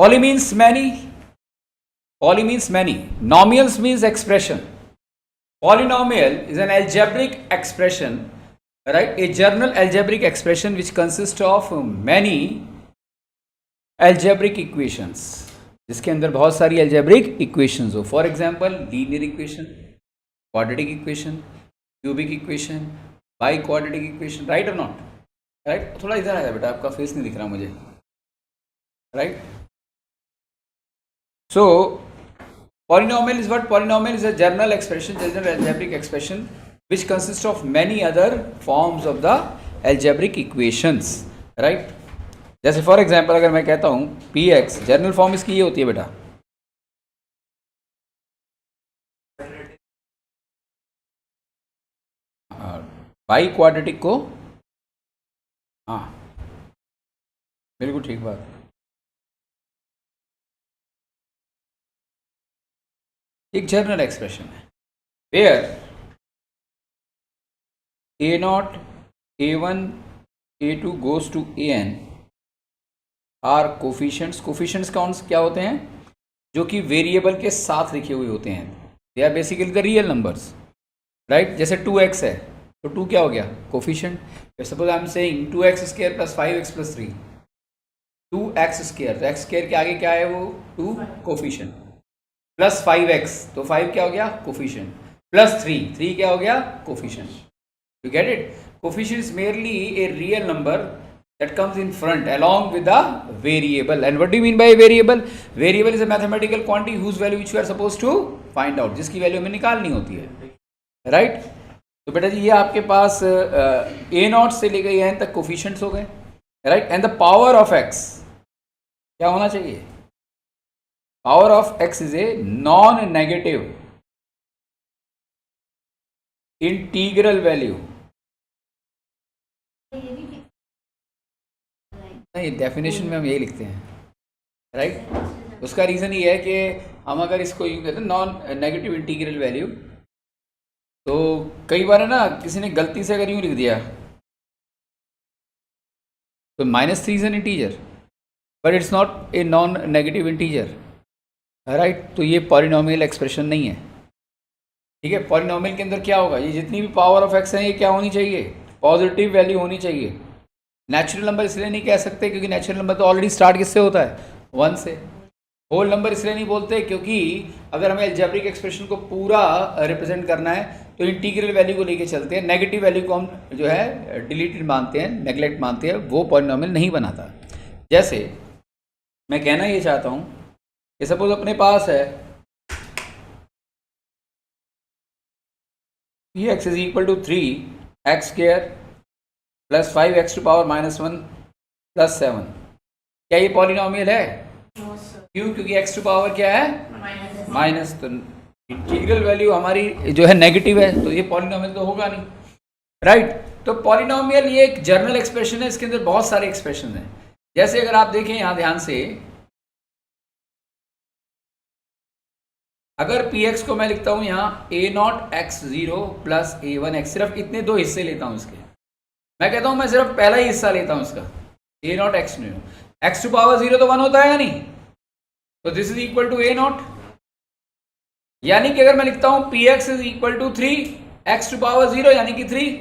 Poly means many. Poly means many. Nomials means expression. Polynomial is an algebraic expression, right? A general algebraic expression which consists of many algebraic equations. जिसके अंदर बहुत सारी algebraic equations हो. For example, linear equation, quadratic equation, cubic equation, biquadratic equation, right or not? Right? थोड़ा इधर आया बेटा, आपका फेस नहीं दिख रहा मुझे. Right? So polynomial is what? Polynomial is a general expression, general algebraic expression which consists of many other forms of the algebraic equations, right? जैसे फॉर एग्जाम्पल अगर मैं कहता हूँ पी एक्स, जनरल फॉर्म इसकी ये होती है बेटा, बाई क्वाड्रेटिक को, हाँ बिल्कुल ठीक बात, एक जनरल एक्सप्रेशन है where a naught a one a two goes to a n are coefficients. Coefficients कौन क्या होते हैं? जो कि वेरिएबल के साथ लिखे हुए होते हैं. They are basically the real numbers, right? जैसे 2x है तो 2 क्या हो गया? Coefficient. Suppose I am saying 2x square plus 5x plus 3, 2x square, तो x स्क्वायर के आगे क्या है? वो 2 कोफिशिएंट, प्लस 5x तो 5 क्या हो गया? कोफिशिएंट, प्लस 3 क्या हो गया? Coefficient. You get it? Coefficient is merely A real number that comes in front along with the variable. And what do you mean by a variable? Variable is a mathematical quantity whose value which we are supposed to find out, जिसकी value हमें निकालनी होती है, right? तो बेटा जी ये आपके पास ए not से लेकर एन तक कोफिशिएंट्स हो गए, right? And the power of x क्या होना चाहिए? Power of x is a non negative integral value. नहीं, डेफिनेशन में हम यही लिखते हैं, राइट? उसका रीज़न ये है कि हम अगर इसको यूँ कहते हैं नॉन नेगेटिव इंटीग्रल वैल्यू, तो कई बार है ना किसी ने गलती से अगर यूँ लिख दिया तो -3 is an integer but it's not a non negative integer, right? तो ये पॉलिनोमियल एक्सप्रेशन नहीं है, ठीक है? पॉलिनोमियल के अंदर क्या होगा? ये जितनी भी पावर ऑफ एक्स है ये क्या होनी चाहिए? पॉजिटिव वैल्यू होनी चाहिए. नेचुरल नंबर इसलिए नहीं कह सकते क्योंकि नेचुरल नंबर तो ऑलरेडी स्टार्ट किससे होता है? 1 से. होल नंबर इसलिए नहीं बोलते क्योंकि अगर हमें अलजेब्रिक एक्सप्रेशन को पूरा रिप्रेजेंट करना है तो इंटीग्रल वैल्यू को लेके चलते हैं. नेगेटिव वैल्यू को हम जो है डिलीटेड मानते हैं, नेग्लेक्ट मानते हैं, वो पॉलिनोमियल नहीं बनाता. जैसे मैं कहना ये चाहता हूँ कि सपोज अपने पास है P X is equal to 3x square plus 5x to power -1 plus 7. क्या ये पॉलिनोमियल है? क्यों? क्योंकि x टू पावर क्या है? माइनस. तो इंटीग्रल वैल्यू हमारी जो है नेगेटिव है, तो ये पॉलिनोमियल तो होगा नहीं, राइट? तो पॉलिनोमियल ये एक जनरल एक्सप्रेशन है, इसके अंदर बहुत सारे एक्सप्रेशन हैं. जैसे अगर आप देखें यहाँ ध्यान से, अगर px को मैं लिखता हूँ यहाँ a0x0 प्लस a1x, सिर्फ इतने दो हिस्से लेता हूँ इसके. मैं कहता हूं मैं सिर्फ पहला ही हिस्सा लेता हूं इसका, a0x0. x टू पावर 0 तो 1 होता है या नहीं? तो this is equal to a0. यानी कि अगर मैं लिखता हूं px is equal to 3x to power 0 यानी कि 3,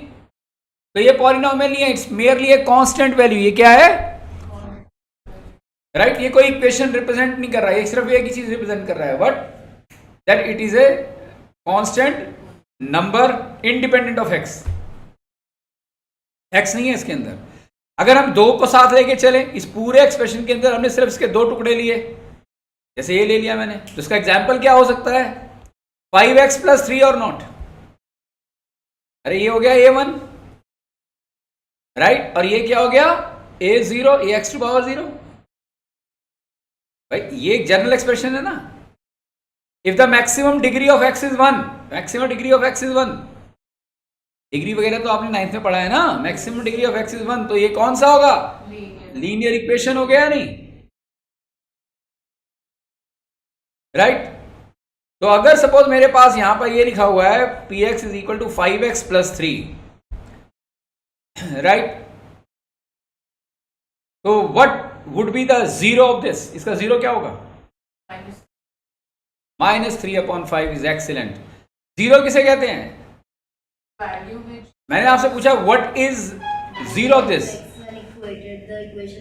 तो ये पॉलिनोमियल नहीं है, it's merely a constant value. ये क्या है? राइट? ये कोई इक्वेशन रिप्रेजेंट नहीं कर रहा है, ये सिर्फ एक ही चीज रिप्रेजेंट कर रहा है, what? That it is a constant number independent of x. x नहीं है इसके अंदर. अगर हम 2 को साथ लेके चले इस पूरे एक्सप्रेशन के अंदर, हमने सिर्फ इसके 2 टुकड़े लिए, जैसे ये ले लिया मैंने, तो इसका एग्जाम्पल क्या हो सकता है? 5x प्लस 3 और नॉट. अरे ये हो गया a1, राइट? और ये क्या हो गया? a0, ax to power 0. भाई ये एक जनरल एक्सप्रेशन है ना. If the maximum degree of x is 1, maximum degree of x is 1, degree वगैरह तो आपने 9th में पढ़ा है ना. Maximum degree of x is 1, तो ये कौन सा होगा? लीनियर इक्वेशन हो गया नहीं, राइट? तो अगर सपोज मेरे पास यहां पर ये लिखा हुआ है px is equal to 5x plus 3, right? तो what would be the zero of this? इसका जीरो क्या होगा? -3/5 इज एक्सीलेंट। जीरो किसे कहते हैं? मैंने आपसे पूछा what is zero of this?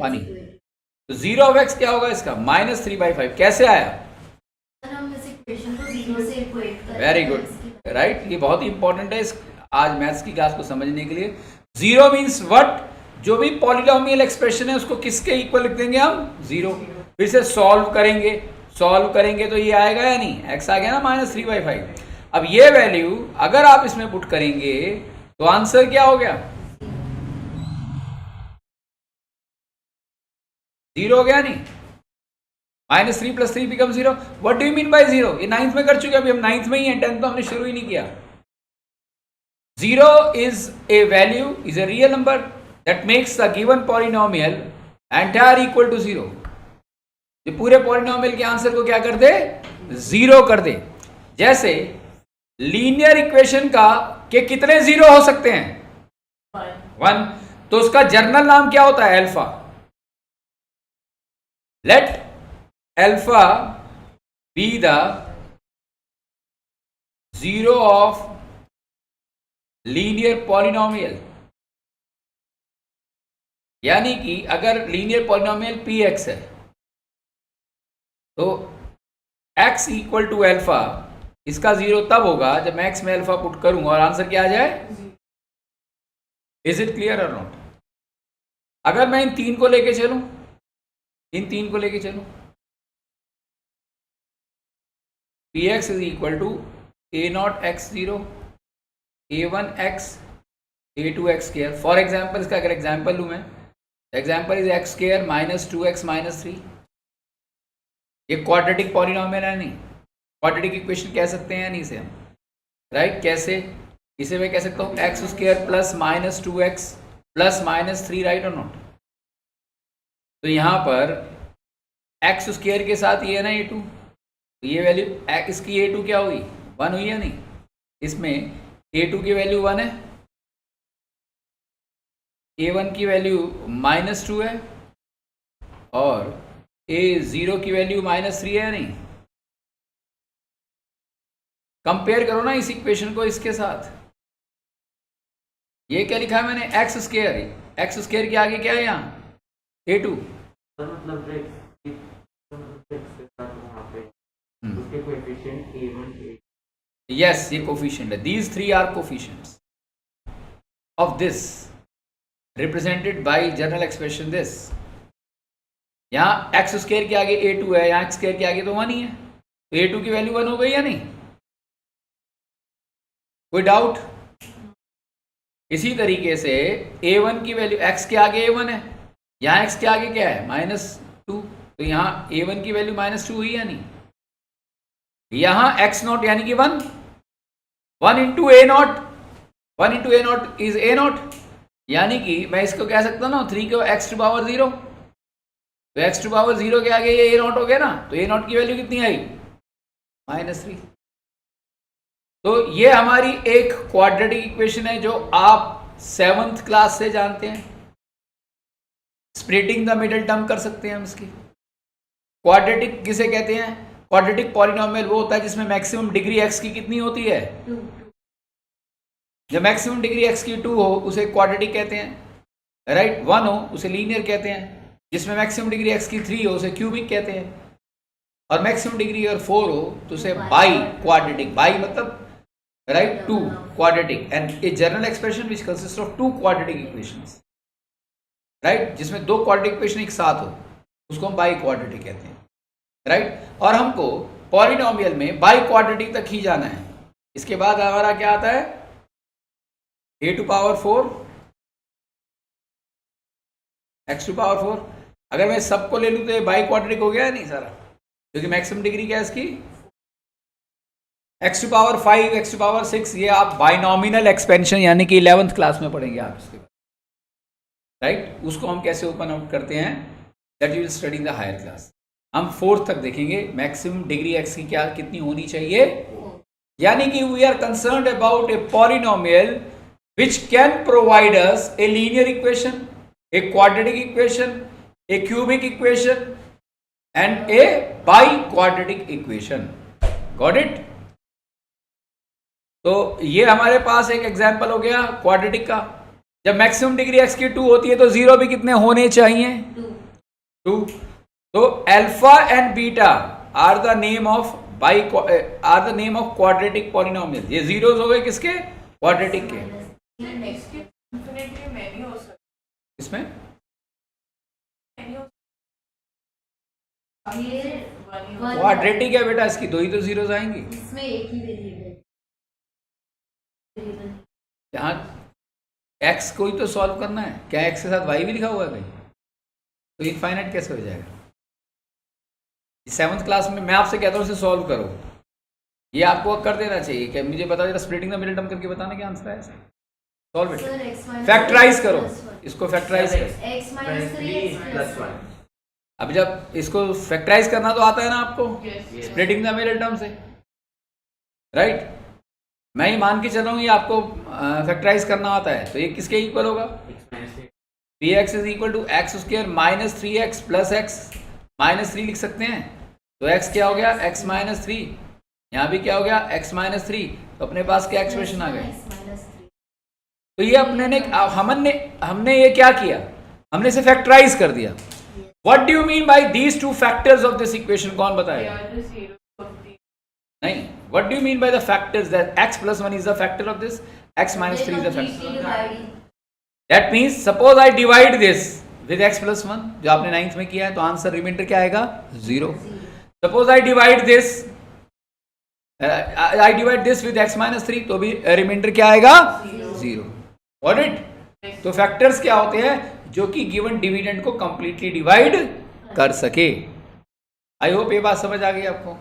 पानी। तो जीरो ऑफ एक्स क्या होगा इसका? -3/5। कैसे आया? Very good, right. ये बहुत ही इंपॉर्टेंट है आज मैथ्स की क्लास को समझने के लिए। Zero means what? जो भी पॉलिनोमियल एक्सप्रेशन है उसको किसके इक्वल लिख देंगे हम? जीरो। फिर से सॉल्व करेंगे तो ये आएगा या नहीं? एक्स आ गया ना -3/5। अब ये वैल्यू अगर आप इसमें पुट करेंगे तो आंसर क्या हो गया? जीरो हो गया नहीं? -3 + 3 become 0। What do you mean by zero? ये 9th में कर चुके, अभी हम 9th में ही हैं, 10th तो हमने शुरू ही नहीं किया। Zero is a value, is a real number that makes the given polynomial entire equal to zero. ये पूरे पॉलिनोमियल के आंसर को क्या कर दे? जीरो कर दे। जैसे लीनियर इक्वेशन का के कितने जीरो हो सकते हैं? 1। तो उसका जर्नल नाम क्या होता है? Alpha. Let alpha B the zero of linear polynomial. यानी कि अगर लीनियर पॉलिनोमियल पी एक्स है तो x इक्वल टू अल्फा, इसका जीरो तब होगा जब मैं x में अल्फा पुट करूंगा और आंसर क्या आ जाए? इज इट क्लियर और नॉट? अगर मैं इन तीन को लेके चलूं, px is equal to a0x0 a1x a2x²। For example, इसका अगर एग्जाम्पल लूं मैं, एग्जाम्पल इज x² -2x -3। ये क्वाड्रेटिक पॉलिनोमियल है नहीं? क्वाड्रेटिक इक्वेशन कह सकते हैं नहीं इसे हम, राइट? कैसे? इसे मैं कह सकता हूँ x² + -2x + -3, राइट और नॉट? तो यहाँ पर x² के साथ ये है ना a2, तो ये वैल्यू इसकी a2 क्या हुई? 1 हुई या नहीं? इसमें a2 की वैल्यू 1 है, a1 की वैल्यू -2 है और a0 की वैल्यू -3 है या नहीं? कंपेयर करो ना इस इक्वेशन को इसके साथ। ये क्या लिखा है मैंने? x² के आगे क्या है यहाँ? a2। यस, ये कोफिशिएंट है। These three are coefficients of this represented by general expression this. यहाँ x² के आगे a2 है, यहाँ x² के आगे तो 1 ही है, तो a2 की वैल्यू 1 हो गई या नहीं? कोई डाउट? इसी तरीके से a1 की वैल्यू, x के आगे a1 है, यहाँ x के आगे क्या है? -2, तो यहाँ a1 की वैल्यू -2 हुई या नहीं? यहाँ x0 यानी कि 1 × a0 इज a0, यानी कि मैं इसको कह सकता हूँ ना 3 को x⁻0, तो x⁻0 के आगे ये a0 हो गया ना, तो a0 की वैल्यू कितनी आई? -3। तो ये हमारी एक क्वाड्रेटिक इक्वेशन है जो आप 7th क्लास से जानते हैं। स्प्लिटिंग द मिडिल टर्म कर सकते हैं हम इसकी। क्वाड्रेटिक किसे कहते हैं? क्वाड्रेटिक पॉलिनोमियल वो होता है जिसमें मैक्सिमम डिग्री x की कितनी होती है? 2। जब मैक्सिमम डिग्री x की 2 हो उसे क्वाड्रेटिक कहते हैं, राइट? 1 हो उसे लीनियर कहते हैं, जिसमें मैक्सिमम डिग्री x की 3 हो उसे क्यूबिक कहते हैं, और मैक्सिमम डिग्री अगर 4 हो तो उसे बाई क्वाड्रेटिक। बाई मतलब right 2 quadratic, and a general expression which consist of 2 quadratic equations, right? जिसमें 2 क्वाड्रेटिक इक्वेशन एक साथ हो उसको हम बाई क्वाड्रेटिक कहते हैं, राइट? और हमको पॉलिनोमियल में बाई क्वाड्रेटिक तक ही जाना है। इसके बाद हमारा क्या आता है? a⁴ x⁴। अगर मैं सबको ले लूँ तो ये बाई क्वाड्रेटिक हो गया नहीं सारा, क्योंकि मैक्सिमम डिग्री क्या है इसकी? x⁵, x⁶। ये आप बाइनोमिनल एक्सपेंशन यानी कि 11th क्लास में पढ़ेंगे आप इसके बाद, राइट? उसको हम कैसे ओपन आउट करते हैं, that you will study in the higher class. हम 4th तक देखेंगे मैक्सिमम डिग्री x की क्या कितनी होनी चाहिए, यानी कि we are concerned about a polynomial which can provide us a linear equation, a quadratic equation, a cubic equation and a biquadratic equation. Got it? तो ये हमारे पास एक एग्जाम्पल हो गया क्वाड्रेटिक का। जब मैक्सिमम डिग्री एक्स की 2 होती है तो जीरो भी कितने होने चाहिए? 2। तो alpha and beta are the name of quadratic polynomial. ये जीरोस हो गए किसके? क्वाड्रेटिक के। इसमें क्वाड्रेटिक है बेटा, इसकी 2 ही तो जीरोस आएंगी। इसमें एक ही वेरिएबल यहाँ एक्स को ही तो सॉल्व करना है। क्या एक्स के साथ वाई भी लिखा हुआ है कहीं? तो इनफाइनाइट कैसे हो जाएगा? 7th क्लास में मैं आपसे कहता हूँ इसे सॉल्व करो, ये आपको कर देना चाहिए। क्या मुझे बता देना, स्प्लिटिंग द मिडिल टर्म करके बताना क्या आंसर है। सॉल्व इट, फैक्टराइज करो इसको, फैक्टराइज करो। अब जब इसको फैक्टराइज करना तो आता है ना आपको, स्प्लिटिंग द मिडिल टर्म से, राइट? मैं ही मान के चल रहा हूँ ये आपको फैक्टराइज करना आता है। तो ये किसके इक्वल होगा? P X is equal to X square minus 3x plus X minus 3 लिख सकते हैं। तो x क्या हो गया? x minus 3। यहाँ भी क्या हो गया? x minus 3। तो अपने पास क्या एक्सप्रेशन आ गए? तो ये हमने ये क्या किया? हमने इसे फैक्टराइज कर दिया। What do you mean by these two factors of this equation? कौन बताएगा? नहीं, what do you mean by the factors that x plus 1 is the factor of this, x minus 3 is the factor? That means suppose I divide this with x plus 1, जो आपने 9th में किया है, तो answer reminder क्या आएगा? 0। Suppose I divide this with x minus 3, तो भी रिमाइंडर क्या आएगा? 0। Got it? तो फैक्टर्स क्या होते हैं? जो कि गिवन डिविडेंड को कंप्लीटली डिवाइड कर सके। आई होप ये बात समझ आ गई आपको,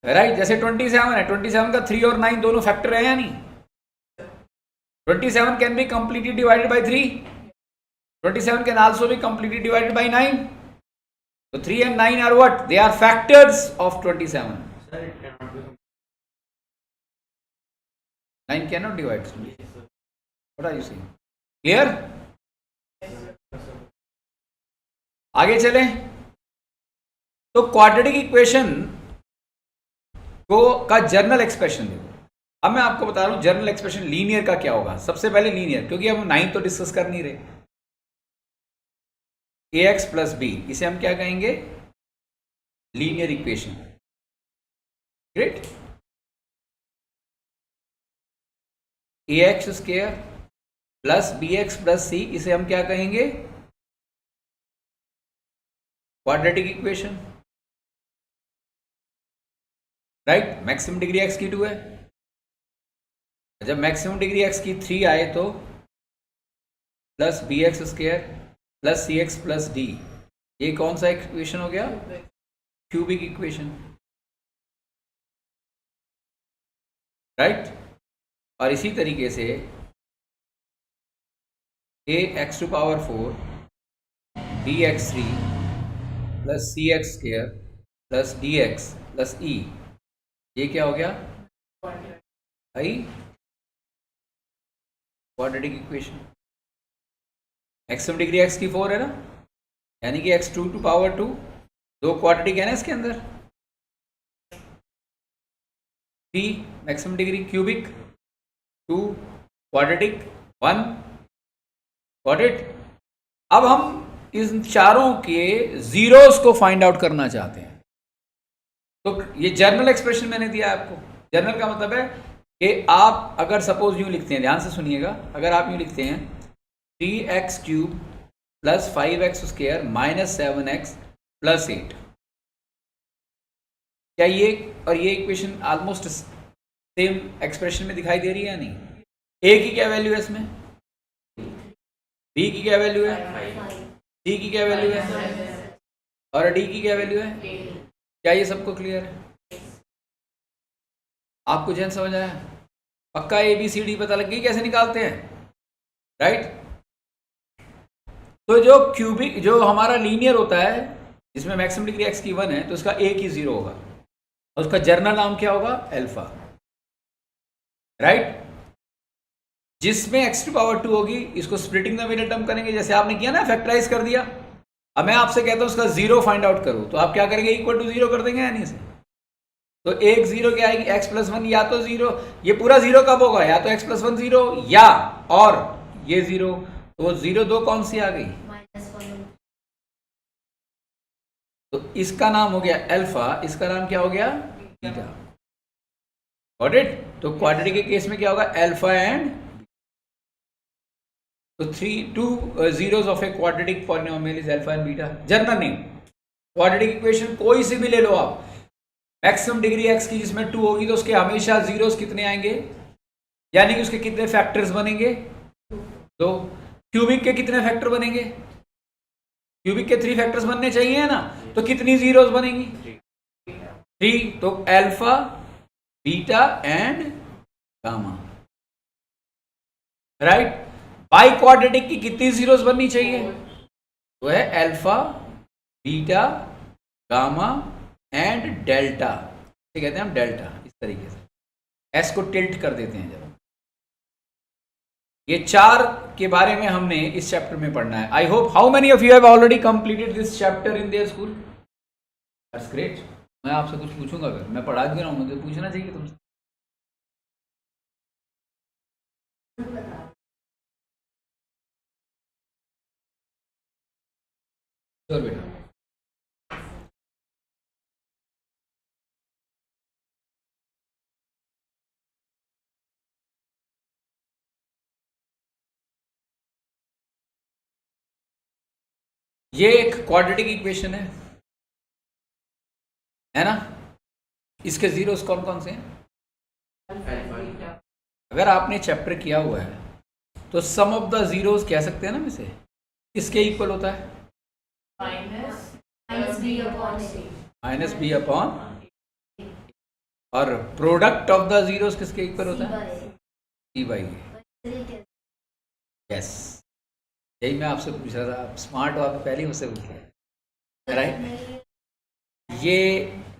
राइट? जैसे 27 है, 27 का 3 और 9 दोनों फैक्टर है या नहीं? 27 can be completely divided by 3, 27 can also be completely divided by 9। तो 3 and 9 are what? They are factors of 27। 9 can not divide. What are you saying? Clear? आगे चलें। तो क्वाड्रेटिक इक्वेशन का जर्नल एक्सप्रेशन देखो। अब मैं आपको बता रहा हूं जर्नल एक्सप्रेशन लीनियर का क्या होगा। सबसे पहले लीनियर, क्योंकि हम 9 तो डिस्कस कर नहीं रहे। ax प्लस बी, इसे हम क्या कहेंगे? Linear equation. Great. ax square plus bx plus c, इसे हम क्या कहेंगे? Quadratic equation, right? Maximum degree x की 2 है। जब मैक्सिमम डिग्री x की 3 आए तो plus b x square plus c x plus d, ये कौन सा इक्वेशन हो गया? Cubic equation, right? और इसी तरीके से a x to power 4 b x 3 plus c x square plus d x plus e, ये क्या हो गया? I quadratic equation. Maximum degree x की 4 है ना, यानी कि x2 टू पावर 2, 2 क्वाड्रेटिक है ना इसके अंदर। 3 maximum degree cubic, 2 quadratic, 1 quadrate. अब हम इन चारों के जीरोस को फाइंड आउट करना चाहते हैं। तो ये जर्नल एक्सप्रेशन मैंने दिया आपको। जर्नल का मतलब है कि आप अगर सपोज यूं लिखते हैं, ध्यान से सुनिएगा, अगर आप यूं लिखते हैं 3x cube plus 5x square minus 7x plus 8, क्या ये और ये इक्वेशन ऑलमोस्ट सेम एक्सप्रेशन में दिखाई दे रही है या नहीं? a की क्या वैल्यू है इसमें? b की क्या वैल्यू है? c की क्या वैल्यू है? और d की क्या वैल्यू है? क्या ये सबको क्लियर है? आपको जैन समझ आया? पक्का ABCD पता लग गई कैसे निकालते हैं, राइट? तो जो क्यूबिक, जो हमारा लीनियर होता है जिसमें मैक्सिमम डिग्री x की 1 है, तो उसका a की 0 होगा और उसका जर्नल नाम क्या होगा? Alpha, right? जिसमें x टू पावर 2 होगी, इसको स्प्लिटिंग द मिडिल टर्म करेंगे, जैसे आपने किया ना, फैक्टराइज कर दिया। अब मैं आपसे कहता हूं उसका जीरो फाइंड आउट करो, तो आप क्या करेंगे, इक्वल टू जीरो कर देंगे यानी से। तो एक जीरो क्या आएगी, एक्स प्लस वन, या तो जीरो, ये पूरा जीरो कब होगा, या तो एक्स प्लस वन जीरो, या और ये जीरो, तो वो जीरो दो कौन सी आ गई, तो इसका नाम हो गया अल्फा, इसका नाम क्या हो गया, बीटा। Got it. तो क्वाड्रेटिक के केस में क्या होगा, अल्फा एंड, तो two zeros of a quadratic polynomial is alpha and beta. General name quadratic equation कोई सी भी ले लो आप, मैक्सिमम डिग्री एक्स की जिसमें 2 होगी तो उसके हमेशा जीरोस कितने आएंगे, यानी कि उसके कितने फैक्टर्स बनेंगे, 2। क्यूबिक के कितने फैक्टर बनेंगे, क्यूबिक के 3 फैक्टर्स बनने चाहिए ना, तो कितनी जीरोस बनेंगी, 3। तो alpha, beta and gamma, right. By quadratic की कितनी जीरोस बननी चाहिए, तो है alpha, beta, gamma and delta, ये कहते हैं हम डेल्टा, इस तरीके से एस को टिल्ट कर देते हैं जब। ये 4 के बारे में हमने इस चैप्टर में पढ़ना है। I hope how many of you have already completed this chapter in their school, that's great. मैं आपसे कुछ पूछूंगा, फिर मैं पढ़ा भी रहा हूं, मुझे पूछना चाहिए तुमसे। श्योर बेटा। ये एक क्वाड्रेटिक इक्वेशन है ना, इसके जीरोस कौन कौन से हैं, अगर आपने चैप्टर किया हुआ है तो सम ऑफ द जीरोस कह सकते हैं ना, में से किसके इक्वल होता है, माइनस बी अपॉन, और प्रोडक्ट ऑफ द जीरोस किसके इक्वल होता है, सी बाई ए। यस, यही मैं आपसे पूछ रहा था, आप स्मार्ट हो, आप पहले ही मुझसे पूछ रहे, राइट। ये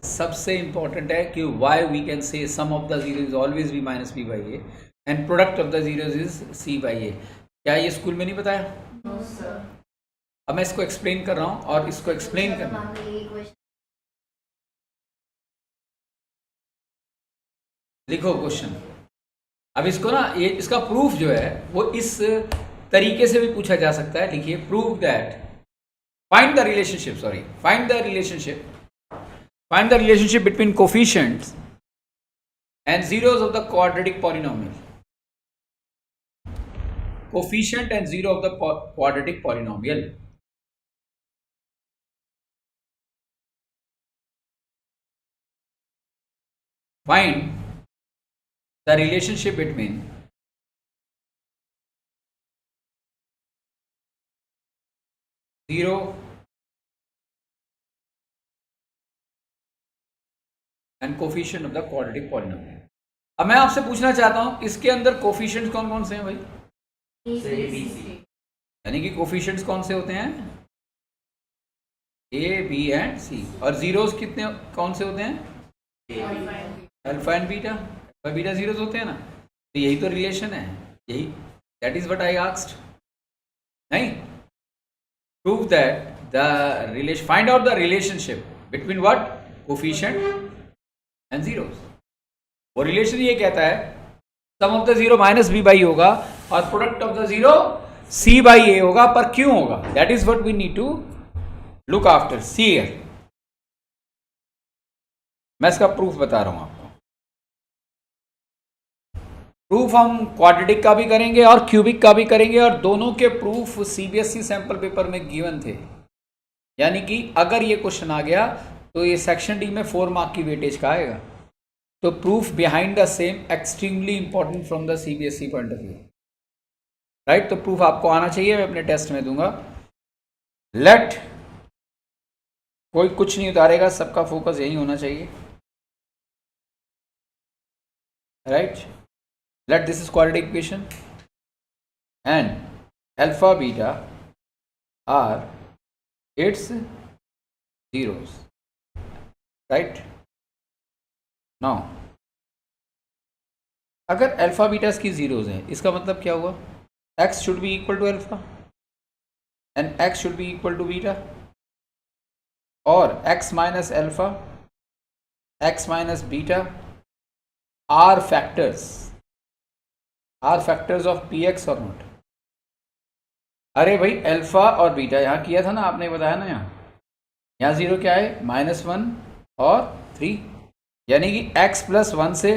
सबसे इंपॉर्टेंट है कि Y we can say sum of the zero is always be minus B by a and product of the zeros is c by a. क्या ये स्कूल में नहीं बताया? No, sir. अब मैं इसको एक्सप्लेन कर रहा हूँ और इसको एक्सप्लेन करना, लिखो क्वेश्चन। अब इसको ना, ये इसका प्रूफ जो है वो इस तरीके से भी पूछा जा सकता है। लिखिए, prove that, find the relationship, sorry, find the relationship between coefficients and zeros of the quadratic polynomial. Coefficient and zero of the quadratic polynomial. Find the relationship between zero and coefficient of the quadratic polynomial. अब मैं आपसे पूछना चाहता हूं, इसके अंदर coefficients कौन कौन से हैं भाई? यानी कि कोफिशिएंट्स कौन से होते हैं? A, b and c. और जीरोस कितने कौन से होते हैं? Alpha and beta. Alpha beta zeros होते हैं ना, तो यही तो रिलेशन है, यही, that is what I asked, नहीं? Prove that the relation, find out the relationship between what, coefficient and zeros. वो रिलेशन ये कहता है sum of the zero minus B by होगा और product of the zero c by ए होगा, पर क्यों होगा? That is what we need to look after. See here, मैं इसका प्रूफ बता रहा हूं आपको। प्रूफ हम क्वाड्रेटिक का भी करेंगे और क्यूबिक का भी करेंगे, और दोनों के प्रूफ सीबीएसई सैंपल पेपर में गिवन थे। यानी कि अगर ये क्वेश्चन आ गया तो ये सेक्शन डी में 4 मार्क की वेटेज का आएगा। तो proof behind the same extremely important from the CBSE point of view, right. तो प्रूफ आपको आना चाहिए, मैं अपने टेस्ट में दूंगा। लेट, कोई कुछ नहीं उतारेगा, सबका फोकस यही होना चाहिए, right. Let this is quadratic equation and alpha beta are its zeros, right. Now अगर अल्फा बीटा की जीरोस हैं, इसका मतलब क्या हुआ? x should be equal to alpha and x should be equal to beta, और x minus alpha, x minus beta are factors of P X और not. अरे भाई अल्फा और बीटा यहाँ किया था ना आपने, बताया ना, यहाँ जीरो क्या है, -1 और 3, यानी कि x प्लस 1 से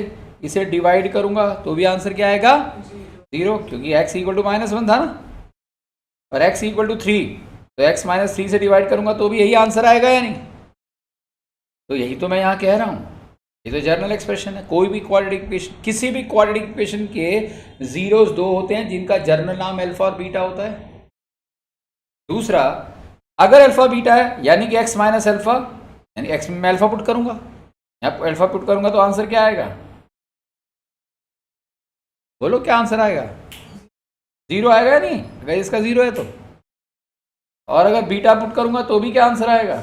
इसे डिवाइड करूंगा तो भी आंसर क्या आएगा, 0, क्योंकि x इक्वल टू -1 था ना, और x इक्वल टू 3, तो x माइनस 3 से डिवाइड करूंगा तो भी यही आंसर आएगा या नहीं। तो यही तो मैं यहाँ कह रहा हूँ, ये तो जर्नल एक्सप्रेशन है। कोई भी क्वाड्रेटिक इक्वेशन, किसी भी क्वाड्रेटिक इक्वेशन के जीरोस 2 होते हैं जिनका जर्नल नाम अल्फा और बीटा होता है। दूसरा, अगर अल्फा बीटा है यानी कि x माइनस अल्फा, यानी x में मैं अल्फा पुट करूंगा, यहाँ अल्फा पुट करूंगा तो आंसर क्या आएगा, बोलो क्या आंसर आएगा, 0 आएगा या नहीं, अगर इसका 0 है तो। और अगर बीटा पुट करूंगा तो भी क्या आंसर आएगा,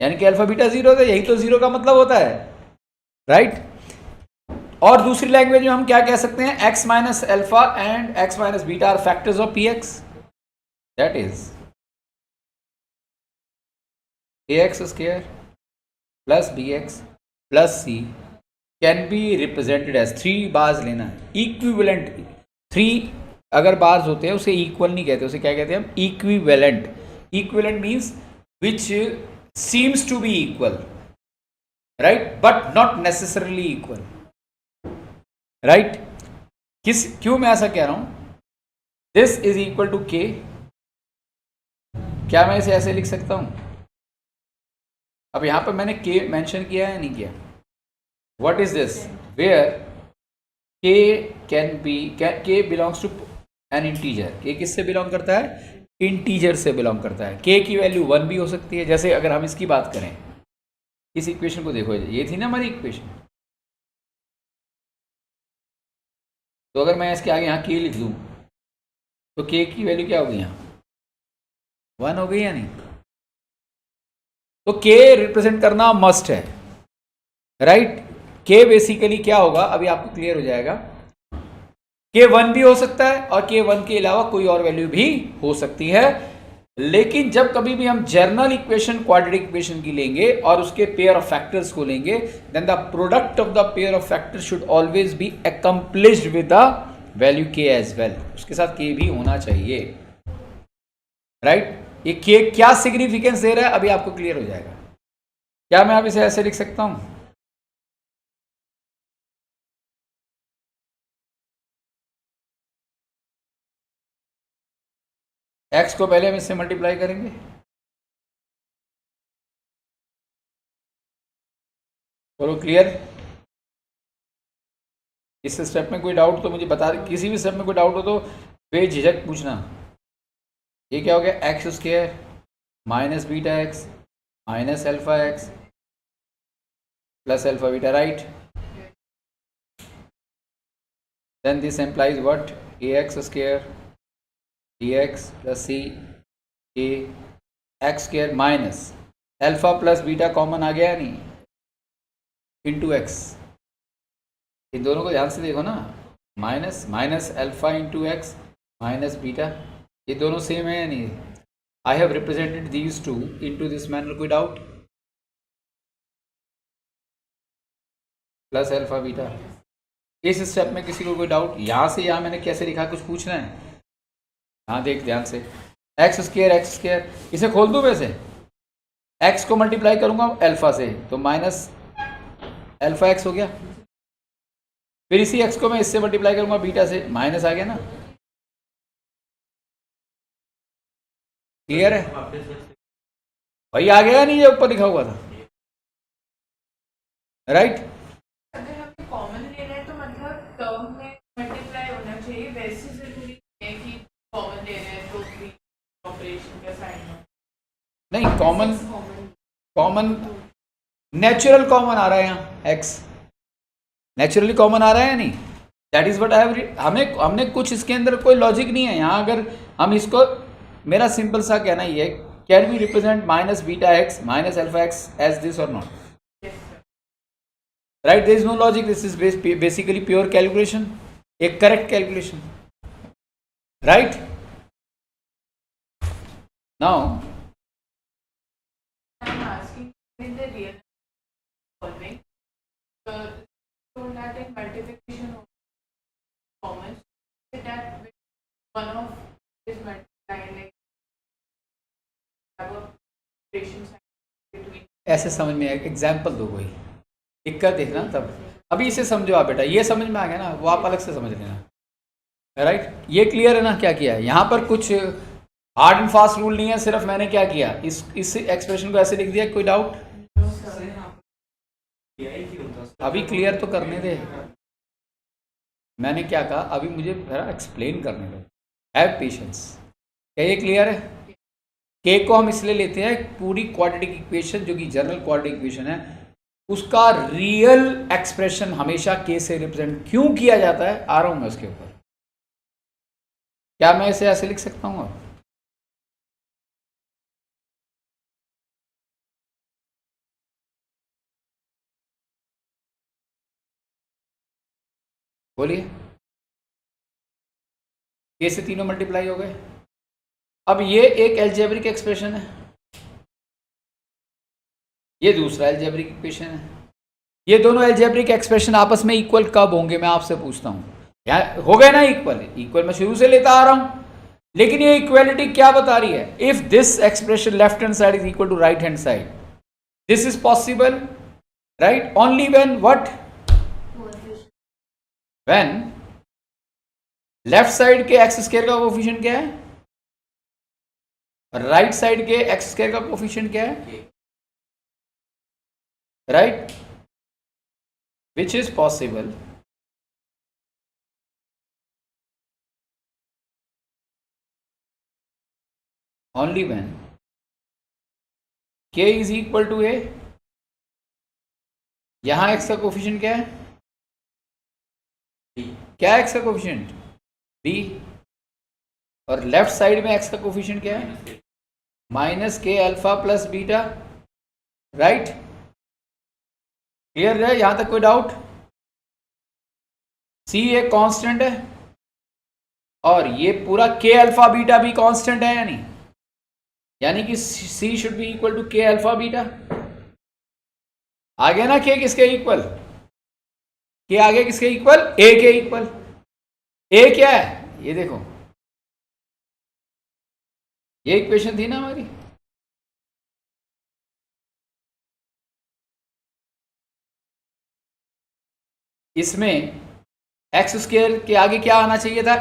यानी कि अल्फा बीटा 0 है, यही तो 0 का मतलब होता है, राइट। और दूसरी लैंग्वेज में हम क्या कह सकते हैं, x minus alpha and x minus beta are factors of P X, that is ax square plus bx plus c can be represented as 3 bars लेना है, इक्विवेलेंट 3 अगर बार्स होते हैं उसे इक्वल नहीं कहते, उसे क्या कहते हैं हम, equivalent. Equivalent means which seems to be equal, right, but not necessarily equal, right. क्यों मैं ऐसा कह रहा हूं, this is equal to k, क्या मैं इसे ऐसे लिख सकता हूं, अब यहां पर मैंने k मेंशन किया है नहीं किया, what is this, where k can be, k belongs to an integer, k किससे बिलोंग करता है, इंटीजर से बिलोंग करता है। k की वैल्यू 1 भी हो सकती है, जैसे अगर हम इसकी बात करें, इस इक्वेशन को देखो, ये थी ना हमारी इक्वेशन, तो अगर मैं इसके आगे यहाँ k लिख दूं तो k की वैल्यू क्या होगी, यहाँ 1 हो गई या नहीं। तो k रिप्रेजेंट करना मस्ट है, राइट। k बेसिकली क्या होगा, अभी आपको क्लियर हो जाएगा, k 1 भी हो सकता है और k 1 के अलावा कोई और वैल्यू भी हो सकती है, लेकिन जब कभी भी हम जर्नल इक्वेशन क्वाड्रेटिक इक्वेशन की लेंगे और उसके पेयर ऑफ फैक्टर्स को लेंगे, then the product of the pair of factors should always be accomplished with the value k as well, उसके साथ k भी होना चाहिए, राइट। ये k क्या सिग्निफिकेंस दे रहा है अभी आपको क्लियर हो जाएगा। क्या मैं अब इसे ऐसे लिख सकता हूं, x को पहले हम इससे मल्टीप्लाई करेंगे, बोलो क्लियर। इस स्टेप में कोई डाउट तो मुझे बता, किसी भी स्टेप में कोई डाउट हो तो बेझिझक पूछना। ये क्या हो गया, x square minus beta x minus alpha x plus alpha beta, right. Then this implies what, a x square d x plus c a x square minus alpha plus beta common आ गया नहीं, into x, इन दोनों को ध्यान से देखो ना, minus minus alpha into x minus beta, ये दोनों सेम है या नहीं। I have represented these two into this manner, कोई डाउट, प्लस अल्फा बीटा। इस स्टेप में किसी को कोई डाउट, यहाँ से यहाँ मैंने कैसे लिखा, कुछ पूछना है, हाँ देख ध्यान से, एक्स स्क्वायर, इसे खोल दूँ वैसे, एक्स को मल्टीप्लाई करूंगा अल्फा से तो माइनस अल्फा एक्स हो गया, फिर इसी एक्स को मैं इससे मल्टीप्लाई करूंगा बीटा से, माइनस आ गया ना, क्लियर है भाई, आ गया नहीं, ये ऊपर लिखा हुआ था, राइट। अगर हमें कॉमन लेना है तो मतलब टर्म में मल्टीप्लाई होना चाहिए, वैसे जरूरी है कि कॉमन ले रहे हैं तो भी ऑपरेशन का साइन हो, नहीं कॉमन नेचुरल कॉमन आ रहा है, यहाँ एक्स नेचुरली कॉमन आ रहा है या नहीं, that is what I have, हमने कुछ इसके अंदर कोई लॉजिक नहीं है यहाँ। अगर हम इसको, मेरा सिंपल सा कहना ही है, can we represent minus beta x minus alpha x as this or not, right, there is no logic, this is basically pure calculation, एक correct calculation, right. Now in the real solving, so that in multiplication of common, so that one of is multiplied like have a relation between. ऐसे समझ में आएगा, example दो कोई, दिक्कत देखना तब। अभी इसे समझो आप बेटा, ये समझ में आ गया ना, वो आप अलग से समझ लेना, राइट। ये क्लियर है ना क्या किया है यहाँ पर? कुछ हार्ड एंड फास्ट रूल नहीं है, सिर्फ मैंने क्या किया, इस एक्सप्रेशन को ऐसे लिख दिया। कोई डाउट? अभी क्लियर तो करने दे, मैंने क्या कहा अभी, मुझे जरा एक्सप्लेन करने दो, हैव पेशेंस। क्या ये क्लियर है? के को हम इसलिए लेते हैं, पूरी क्वाड्रेटिक इक्वेशन जो कि जनरल क्वाड्रेटिक इक्वेशन है, उसका रियल एक्सप्रेशन हमेशा के से रिप्रेजेंट क्यों किया जाता है, आ रहा हूं मैं उसके ऊपर। क्या मैं इसे ऐसे लिख सकता हूं? बोलिए। के से तीनों मल्टीप्लाई हो गए। अब ये एक एल्जेब्रिक एक्सप्रेशन है, ये दूसरा एल्जेब्रिक इक्वेशन है। ये दोनों एल्जेब्रिक एक्सप्रेशन आपस में इक्वल कब होंगे, मैं आपसे पूछता हूं। यहाँ हो गए ना इक्वल, इक्वल मैं शुरू से लेता आ रहा हूं, लेकिन ये इक्वलिटी क्या बता रही है? If this expression left hand side is equal to right hand side, this is possible, right, only when what? When left side के एक्स स्क्वायर का कोफिशिएंट क्या है, राइट साइड के एक्स स्क्वायर का कोफिशिएंट क्या है, right, which is possible only when k is equal to a। यहां x का कोफिशिएंट क्या है? क्या है x का कोफिशिएंट? b। और लेफ्ट साइड में x का कोफिशिएंट क्या है? माइनस के alpha plus beta, right. Clear है यहां तक? कोई डाउट? c एक कांस्टेंट है और ये पूरा के अल्फा बीटा भी कांस्टेंट है, यानी कि c should be equal to K alpha beta. आगे ना के किसके इक्वल? के आगे किसके इक्वल? a के इक्वल। a क्या है ये देखो, ये इक्वेशन थी ना हमारी, इसमें एक्स स्क्वायर के आगे क्या आना चाहिए था?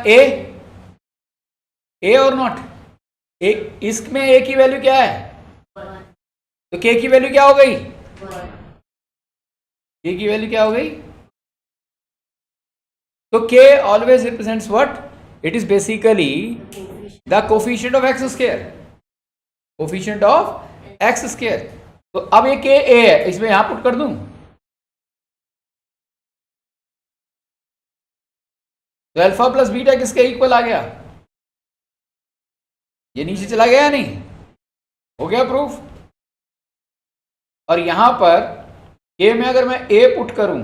ए और नॉट? एक इसमें ए की वैल्यू क्या है? तो के की वैल्यू क्या हो गई? के की वैल्यू क्या हो गई? तो के always represents what? It is basically the coefficient of x square, coefficient of x square. तो अब ये के ए है, इसमें यहां पुट कर दूं, तो अल्फा प्लस बीटा किसके इक्वल आ गया? ये नीचे चला गया या नहीं? हो गया प्रूफ। और यहां पर ए में अगर मैं ए पुट करूं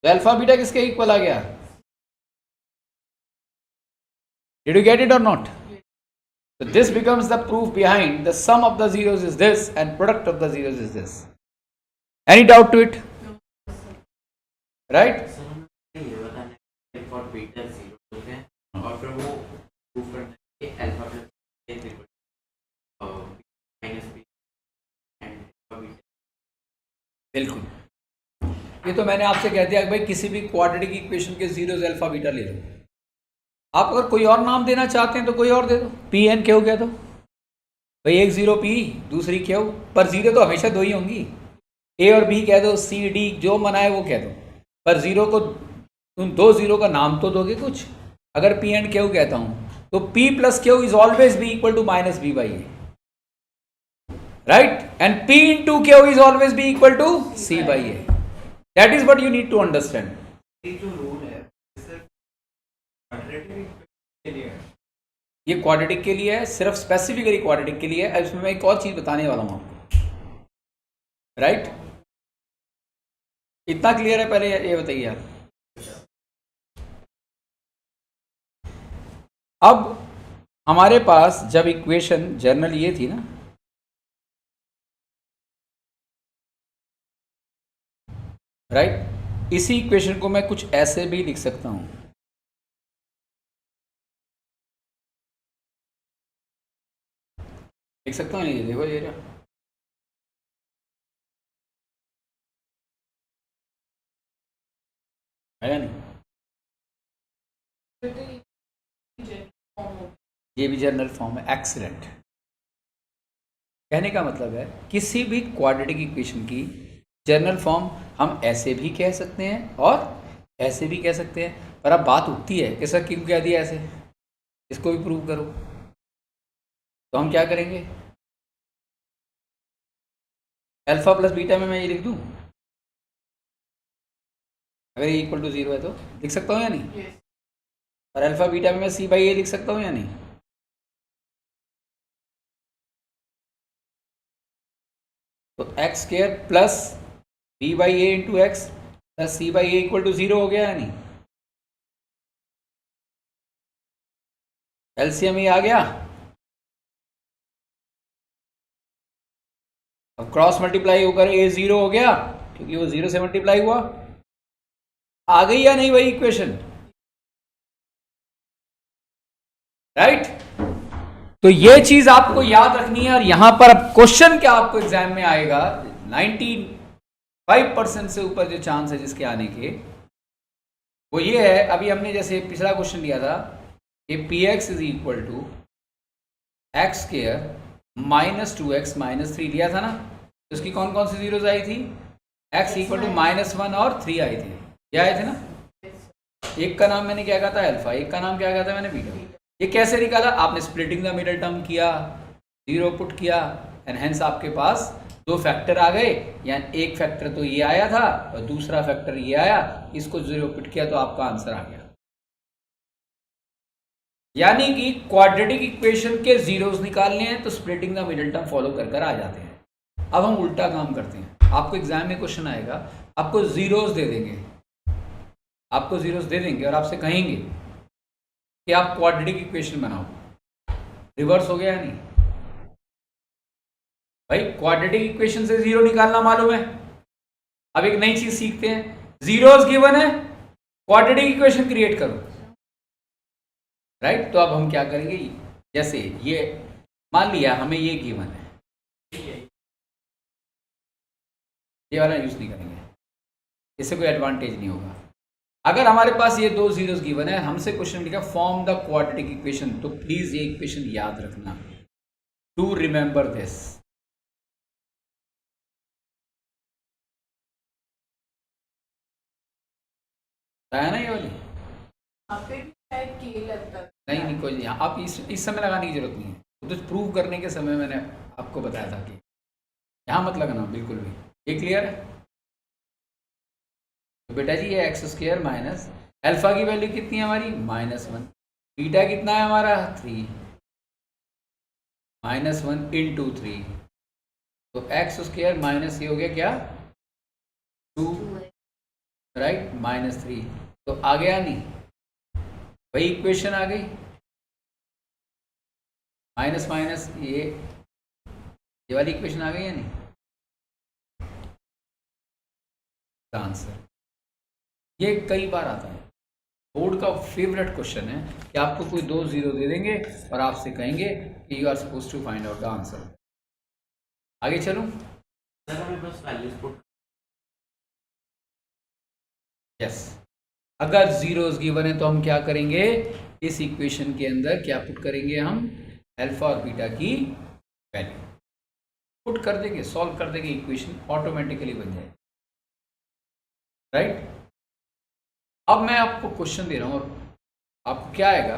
तो अल्फा बीटा किसके इक्वल आ गया? डिड यू गेट इट और not? So this becomes the proof behind the sum of the zeros is this and product of the zeros is this. Any doubt to it? Right? For beta 0 होते हैं और फिर वो prove करना है कि alpha plus minus B and beta. बिल्कुल, ये तो मैंने आपसे कह दिया कि भाई किसी भी क्वाड्रेटिक इक्वेशन के जीरोस अल्फा बीटा ले लो। आप अगर कोई और नाम देना चाहते हैं तो कोई और दे दो, पी एन क्यू कह दो भाई, एक जीरो पी दूसरी क्यू, पर जीरो तो हमेशा दो ही होंगी। ए और बी कह दो, सी डी जो मना है वो कह दो, पर जीरो को तुम दो जीरो का नाम तो दोगे कुछ। अगर पी एंड क्यू कहता हूं तो P plus Q is always be equal to minus B by A, right, and P into Q is always be equal to C by A. That is what you need to understand. जो rule है ये quadratic के लिए है, सिर्फ specifically quadratic के लिए है। इसमें मैं एक और चीज बताने वाला हूं आपको, राइट। इतना क्लियर है? पहले ये बताइए आप। अब हमारे पास जब इक्वेशन जनरल ये थी ना, राइट। इसी इक्वेशन को मैं कुछ ऐसे भी लिख सकता हूँ, लिख सकता हूँ, ये देखो ये रहा। है या नहीं? ये भी जनरल फॉर्म है। एक्सीलेंट। कहने का मतलब है किसी भी क्वाड्रेटिक इक्वेशन की जनरल फॉर्म हम ऐसे भी कह सकते हैं और ऐसे भी कह सकते हैं, पर अब बात उठती है कि सर क्यों कह दिया ऐसे, इसको भी प्रूव करो। तो हम क्या करेंगे, अल्फा प्लस बीटा में मैं ये लिख दूं, अगर ये इक्वल टू 0 है तो लिख सकता हूँ या नहीं? और अल्फा बीटा में मैं सी बाई ए लिख सकता हूँ या नहीं? तो X square plus B by A into X plus C by A equal to 0 हो गया या नहीं? एलसीएम ये आ गया। अब क्रॉस मल्टीप्लाई होकर ए 0 हो गया क्योंकि वो 0 से मल्टीप्लाई हुआ। आ गई या नहीं वही इक्वेशन? राइट। तो ये चीज आपको याद रखनी है। और यहां पर अब क्वेश्चन क्या आपको एग्जाम में आएगा, 95% से ऊपर जो चांस है जिसके आने के, वो ये है, अभी हमने जैसे पिछला क्वेश्चन लिया था कि P X is equal to X square minus 2x minus 3 लिया था ना, तो उसकी कौन कौन सी जीरोज आई थी, x इक्वल टू -1 और 3 आई थी, क्या आए थे ना? एक का नाम मैंने क्या कहा था, अल्फा, एक का नाम क्या कहा था मैंने, बीटा। ये कैसे निकाला, आपने स्प्लिटिंग द मिडल टर्म किया, 0 पुट किया, एंड हेंस आपके पास दो फैक्टर आ गए, यानी एक फैक्टर तो ये आया था और दूसरा फैक्टर ये आया, इसको 0 पुट किया तो आपका आंसर आ गया। यानी कि क्वाड्रेटिक इक्वेशन के जीरोस निकालने हैं तो splitting the middle term follow कर कर आ जाते हैं। अब हम उल्टा काम करते हैं, आपको एग्जाम में क्वेश्चन आएगा, आपको जीरोस दे देंगे, आपको जीरोस दे देंगे और आपसे कहेंगे कि आप क्वाड्रेटिक इक्वेशन बनाओ। रिवर्स हो गया या नहीं भाई? क्वाड्रेटिक इक्वेशन से जीरो निकालना मालूम है। अब एक नई चीज सीखते हैं, जीरोस गिवन है, क्वाड्रेटिक इक्वेशन क्रिएट करो। राइट। तो अब हम क्या करेंगे, जैसे ये मान लिया हमें ये गिवन है, ये वाला यूज नहीं करेंगे, इससे कोई एडवांटेज नहीं होगा। अगर हमारे पास ये दो जीरोस गिवन है, हमसे क्वेश्चन लिखा फॉर्म द क्वाड्रेटिक इक्वेशन, तो प्लीज ये इक्वेशन याद रखना, टू रिमेंबर दिस। है ना ये वाली? नहीं नहीं कोई नहीं, आप इस समय लगाने की जरूरत नहीं है, तो प्रूव करने के समय मैंने आपको बताया था कि यहाँ मत लगाना बिल्कुल भी। ये क्लियर है? तो बेटा जी ये एक्स स्क्र माइनस अल्फा की वैल्यू कितनी है हमारी, -1, बीटा कितना है हमारा 3, -1 इंटू 3, तो एक्स स्क्र माइनस ये हो गया क्या 2, राइट, -3, तो आ गया नहीं, वही इक्वेशन आ गई, माइनस माइनस ये वाली इक्वेशन आ गई या नहीं? आंसर ये कई बार आता है, बोर्ड का फेवरेट क्वेश्चन है कि आपको कोई दो जीरो दे देंगे और आपसे कहेंगे कि you are suppose to find out the answer. आगे चलूं? सर हमें बस वैल्यूज पुट, यस, अगर जीरोस गिवन है तो हम क्या करेंगे, इस इक्वेशन के अंदर क्या पुट करेंगे, हम अल्फा और बीटा की वैल्यू पुट कर देंगे, सॉल्व कर देंगे, इक्वेशन ऑटोमेटिकली बन जाएगी। राइट। अब मैं आपको क्वेश्चन दे रहा हूं और आपको क्या आएगा,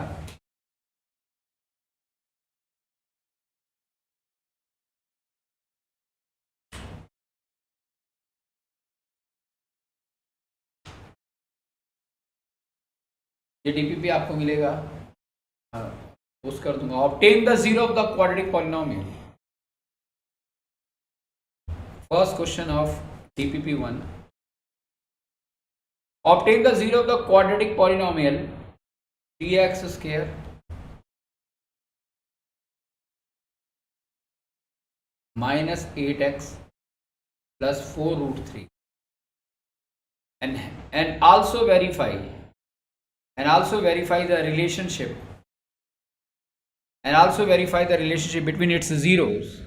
ये डीपीपी आपको मिलेगा, पोस्ट कर दूंगा। Obtain the zero of the quadratic polynomial, first question of DPP 1, obtain the zero of the quadratic polynomial 3x square minus 8x plus 4 root 3, and also verify the relationship between its zeros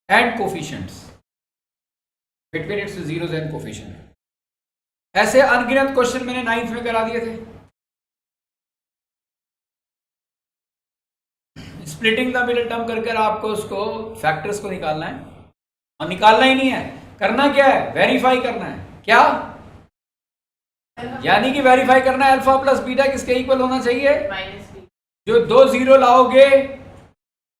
and coefficients, ऐसे अनगिनत question मैंने 9th में करा दिए थे। Splitting the middle term कर आपको उसको फैक्टर्स को निकालना है, और निकालना ही नहीं है, करना क्या है, वेरीफाई करना है। क्या यानी कि वेरीफाई करना है अल्फा प्लस बीटा किसके इक्वल होना चाहिए, -b। जो 2 0 लाओगे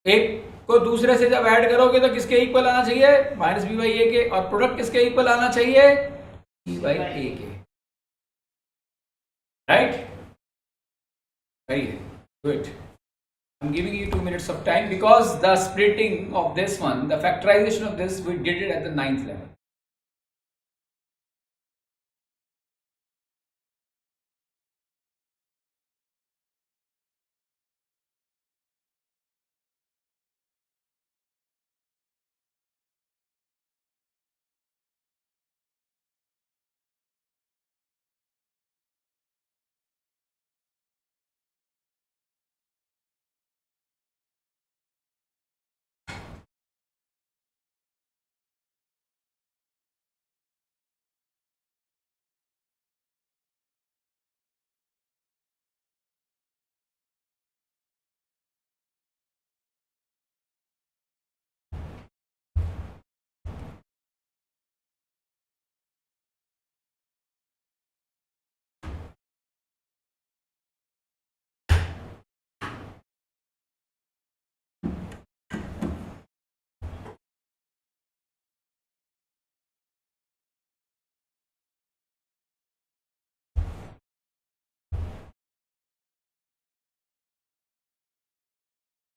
एक को दूसरे से जब ऐड करोगे तो किसके इक्वल आना चाहिए, -b/a के, और प्रोडक्ट किसके इक्वल आना चाहिए, c/a के। Right, very good. I'm giving you 2 minutes of time because the splitting of this one, the factorization of this, we did it at the 9th level.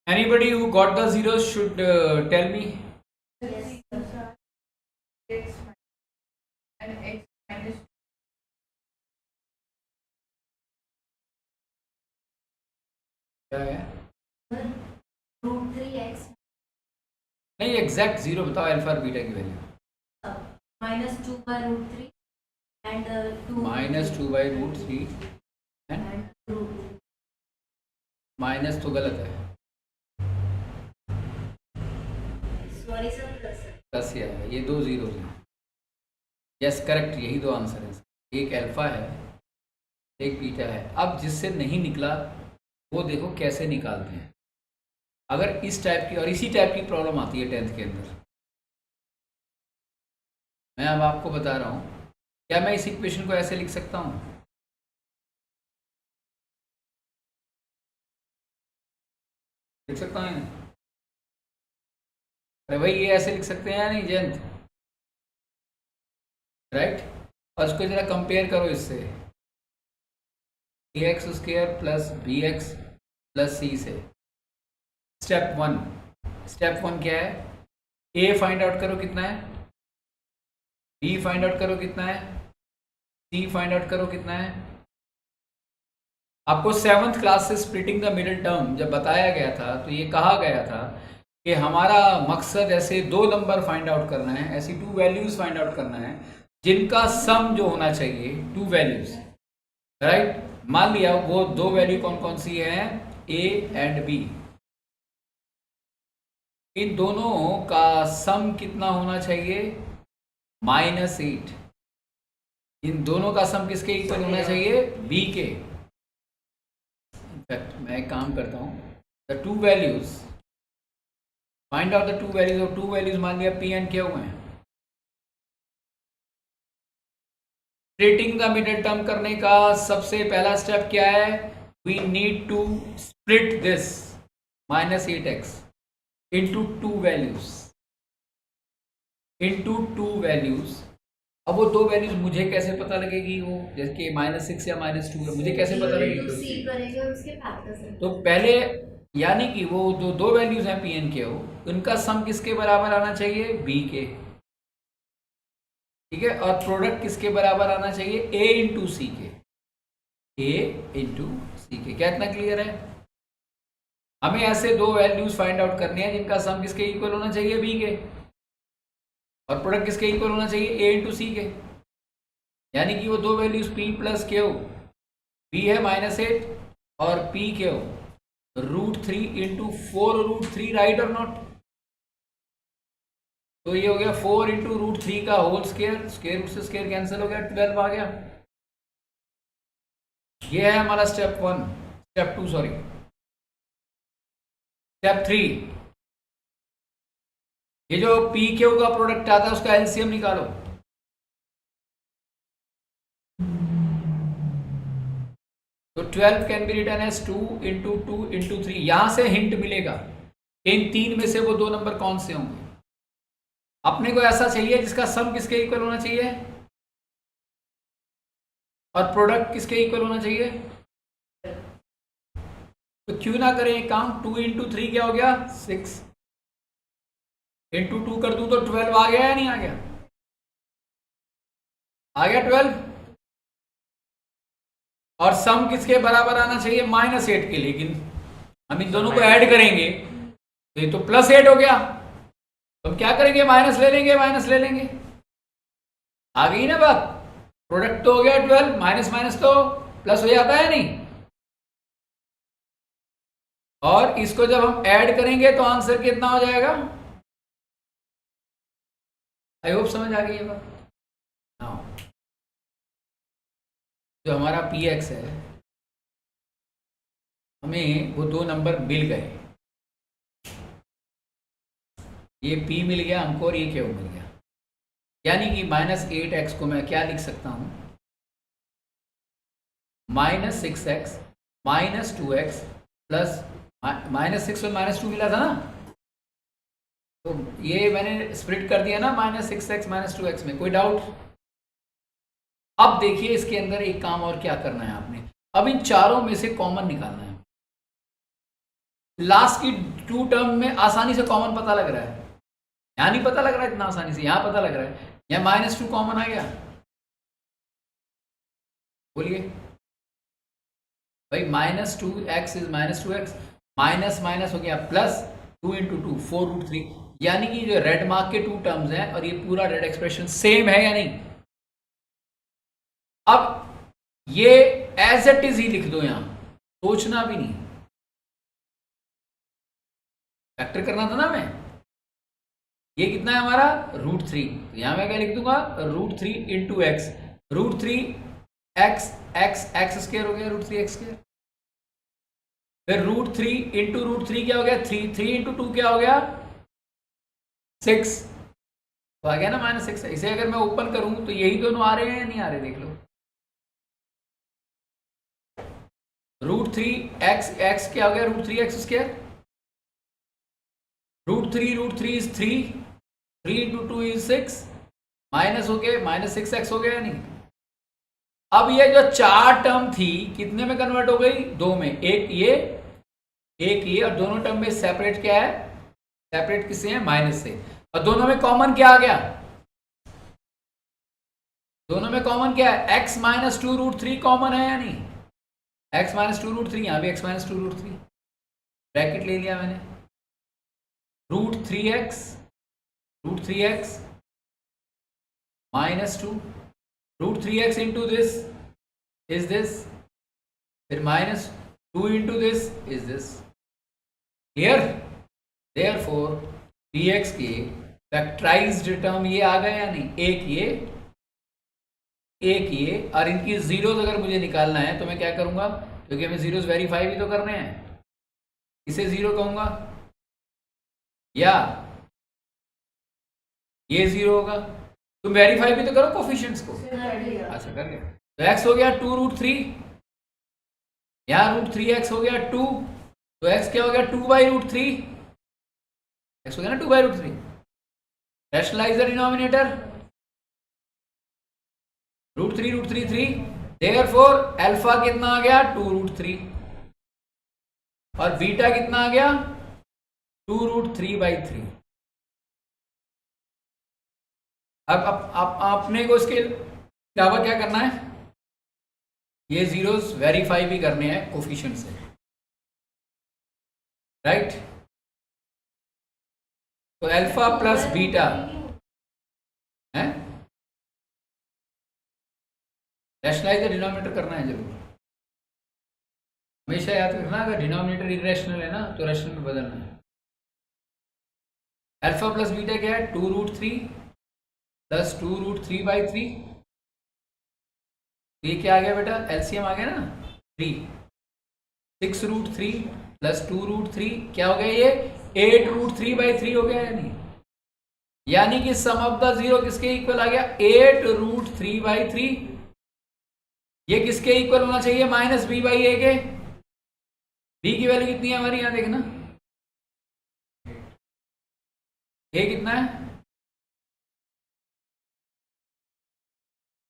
Anybody who got the zeros should tell me. Yes, sir. X and x minus क्या है, √3x नहीं exact zero बताओ, alpha और beta की value -2/√3 and 2 -2/√3 and √2 minus तो गलत है, sorry sir plus ही आएगा, ये 2 जीरोज हैं। यस करेक्ट, यही 2 आंसर है, एक अल्फा है एक बीटा है। अब जिससे नहीं निकला वो देखो कैसे निकालते हैं। अगर इस टाइप की और इसी टाइप की प्रॉब्लम आती है 10th के अंदर, मैं अब आपको बता रहा हूँ, क्या मैं इस इक्वेशन को ऐसे लिख सकता हूँ, लिख सकता हूँ? अरे भाई ये ऐसे लिख सकते हैं या नहीं जयंत, राइट? और उसको जरा कंपेयर करो इससे, ax² plus bx plus c से। स्टेप 1 क्या है, a फाइंड आउट करो कितना है, b फाइंड आउट करो कितना है, c फाइंड आउट करो कितना है। आपको 7th क्लास से स्प्लिटिंग द मिडिल टर्म जब बताया गया था तो ये कहा गया था कि हमारा मकसद ऐसे 2 नंबर फाइंड आउट करना है, ऐसी 2 वैल्यूज फाइंड आउट करना है जिनका सम जो होना चाहिए 2 वैल्यूज, राइट? मान लिया वो 2 वैल्यू कौन कौन सी है, a एंड b, इन दोनों का सम कितना होना चाहिए, -8। इन दोनों का सम किसके इक्वल होना चाहिए, b के। इनफैक्ट मैं एक काम करता हूँ, the 2 values find out the 2 values, और 2 वैल्यूज मान लिया p एंड q हैं। स्प्लिटिंग द मिडिल टर्म करने का सबसे पहला स्टेप क्या है, we need to split this -8x into 2 values. अब वो 2 वैल्यूज मुझे कैसे पता लगेगी, वो जैसे कि -6 या -2 है, मुझे कैसे पता लगेगी? सी करेंगे और उसके फैक्टर्स से। तो पहले यानी कि वो जो 2 वैल्यूज हैं पी एन के, उनका सम किसके बराबर आना चाहिए, बी के, ठीक है? और प्रोडक्ट किसके बराबर आना चाहिए, a इंटू सी के, क्या इतना क्लियर है? हमें ऐसे 2 वैल्यूज फाइंड आउट करने हैं जिनका सम किसके इक्वल होना चाहिए, b के। और प्रोडक्ट किसके इक्वल होना चाहिए, ए इंटू सी के, यानी कि वो दो values P plus Q, P है -8 और पी क्यू √3 इंटू 4√3, राइट और नॉट। तो ये हो गया 4 इंटू √3 का होल स्क्वायर, स्क्वायर रूट से स्क्वायर कैंसिल हो गया, 12 आ गया। ये है हमारा स्टेप 1, स्टेप 2 सॉरी। स्टेप 3, ये जो पी क्यू का प्रोडक्ट आता है उसका एलसीएम निकालो। तो 12 can be written as 2 into 2 into 3। यहां से हिंट मिलेगा इन तीन में से वो दो नंबर कौन से होंगे। अपने को ऐसा चाहिए जिसका सम किसके इक्वल होना चाहिए और प्रोडक्ट किसके इक्वल होना चाहिए। तो क्यों ना करें एक काम, 2 इंटू 3 क्या हो गया 6, इंटू 2 कर दूं तो 12 आ गया या नहीं आ गया, आ गया 12। और सम किसके बराबर आना चाहिए, -8 के, लेकिन हम इन दोनों को ऐड करेंगे तो ये तो +8 हो गया। तो हम क्या करेंगे, माइनस ले लेंगे, माइनस ले लेंगे, आ गई ना बात। प्रोडक्ट तो हो गया 12, माइनस माइनस तो प्लस हो जाता है नहीं। और इसको जब हम ऐड करेंगे तो आंसर कितना हो जाएगा, आई होप समझ आ गई ये बात। जो हमारा px है, हमें वो दो नंबर मिल गए, ये p मिल गया हमको और ये क्या मिल गया, यानी कि -8x को मैं क्या लिख सकता हूं, -6x -2x प्लस -6 और -2 मिला था ना, तो ये मैंने स्प्लिट कर दिया ना -6x -2x में, कोई डाउट। अब देखिए इसके अंदर एक काम और क्या करना है आपने, अब इन चारों में से कॉमन निकालना है। लास्ट की 2 टर्म में आसानी से कॉमन पता लग रहा है, यहां नहीं पता लग रहा है इतना आसानी से, यहां पता लग रहा है। यहां -2 कॉमन आ गया, बोलिए भाई, -2x is -2x, minus minus हो गया प्लस, 2 इंटू 2 4√3, यानी कि जो रेड मार्क के 2 टर्म्स हैं और ये पूरा रेड एक्सप्रेशन सेम है या नहीं। अब ये एज इट इज ही लिख दो, यहां सोचना भी नहीं, फैक्टर करना था ना मैं। ये कितना है हमारा √3, तो यहां मैं क्या लिख दूंगा √3 इंटू एक्स, √3 x स्क्वायर हो गया, √3 x स्क्वायर, फिर √3 इंटू √3 क्या हो गया 3, 3 इंटू 2 क्या हो गया 6, तो आ गया ना -6। इसे अगर मैं ओपन करूं तो यही दोनों आ रहे हैं या नहीं आ रहे, देख लो। √3 क्या हो गया √3 x square, √3 is 3, 3 into 2 is 6, minus हो गए -6x हो गया या नहीं। अब ये जो 4 टर्म थी कितने में कन्वर्ट हो गई, 2 में, एक ये और दोनों टर्म में सेपरेट क्या है, सेपरेट किससे है, माइनस से, और दोनों में कॉमन क्या आ गया, दोनों में कॉमन क्या है, x -2√3 कॉमन है या नहीं, x -2√3, यहां भी x -2√3, ब्रैकेट ले लिया मैंने, √3x -2, √3x into this is this, फिर -2 into this is this, clear। therefore px के फैक्टराइज्ड टर्म ये आ गए या नहीं, एक ये और इनकी जीरोस अगर मुझे निकालना है तो मैं क्या करूंगा, क्योंकि हमें जीरोस वेरीफाई भी तो करने हैं, इसे 0 कहूंगा या ये 0 होगा, तुम वेरीफाई भी तो करो कोफिशिएंट्स को। अच्छा कर लिया, तो x हो गया 2√3, यहाँ √3x हो गया 2, तो x क्या हो गया 2/√3, x हो गया ना 2/√3, rationalise the denominator, √3 3, therefore alpha कितना आ गया 2√3 और बीटा कितना आ गया 2√3/3। अब आपने को इसके अलावा क्या करना है, ये जीरोस वेरीफाई भी करने हैं कोफिशिएंट से, राइट। तो alpha plus beta rationalise the denominator करना है जरूर, हमेशा याद रखना, अगर डिनोमिनेटर इरेशनल है ना तो रैशनल में बदलना है। अल्फा प्लस बीटा क्या है, 2√3 प्लस 2√3/3। ये क्या आ गया बेटा, एलसीएम आ गया ना 3। 6√3 प्लस 2√3 क्या हो गया, ये 8√3/3 हो गया, यानी कि सम ऑफ द जीरो किसके इक्वल आ गया, 8√3/3। ये किसके इक्वल होना चाहिए, -b/a के। b की वैल्यू कितनी है हमारी, यहां देखना, a कितना है।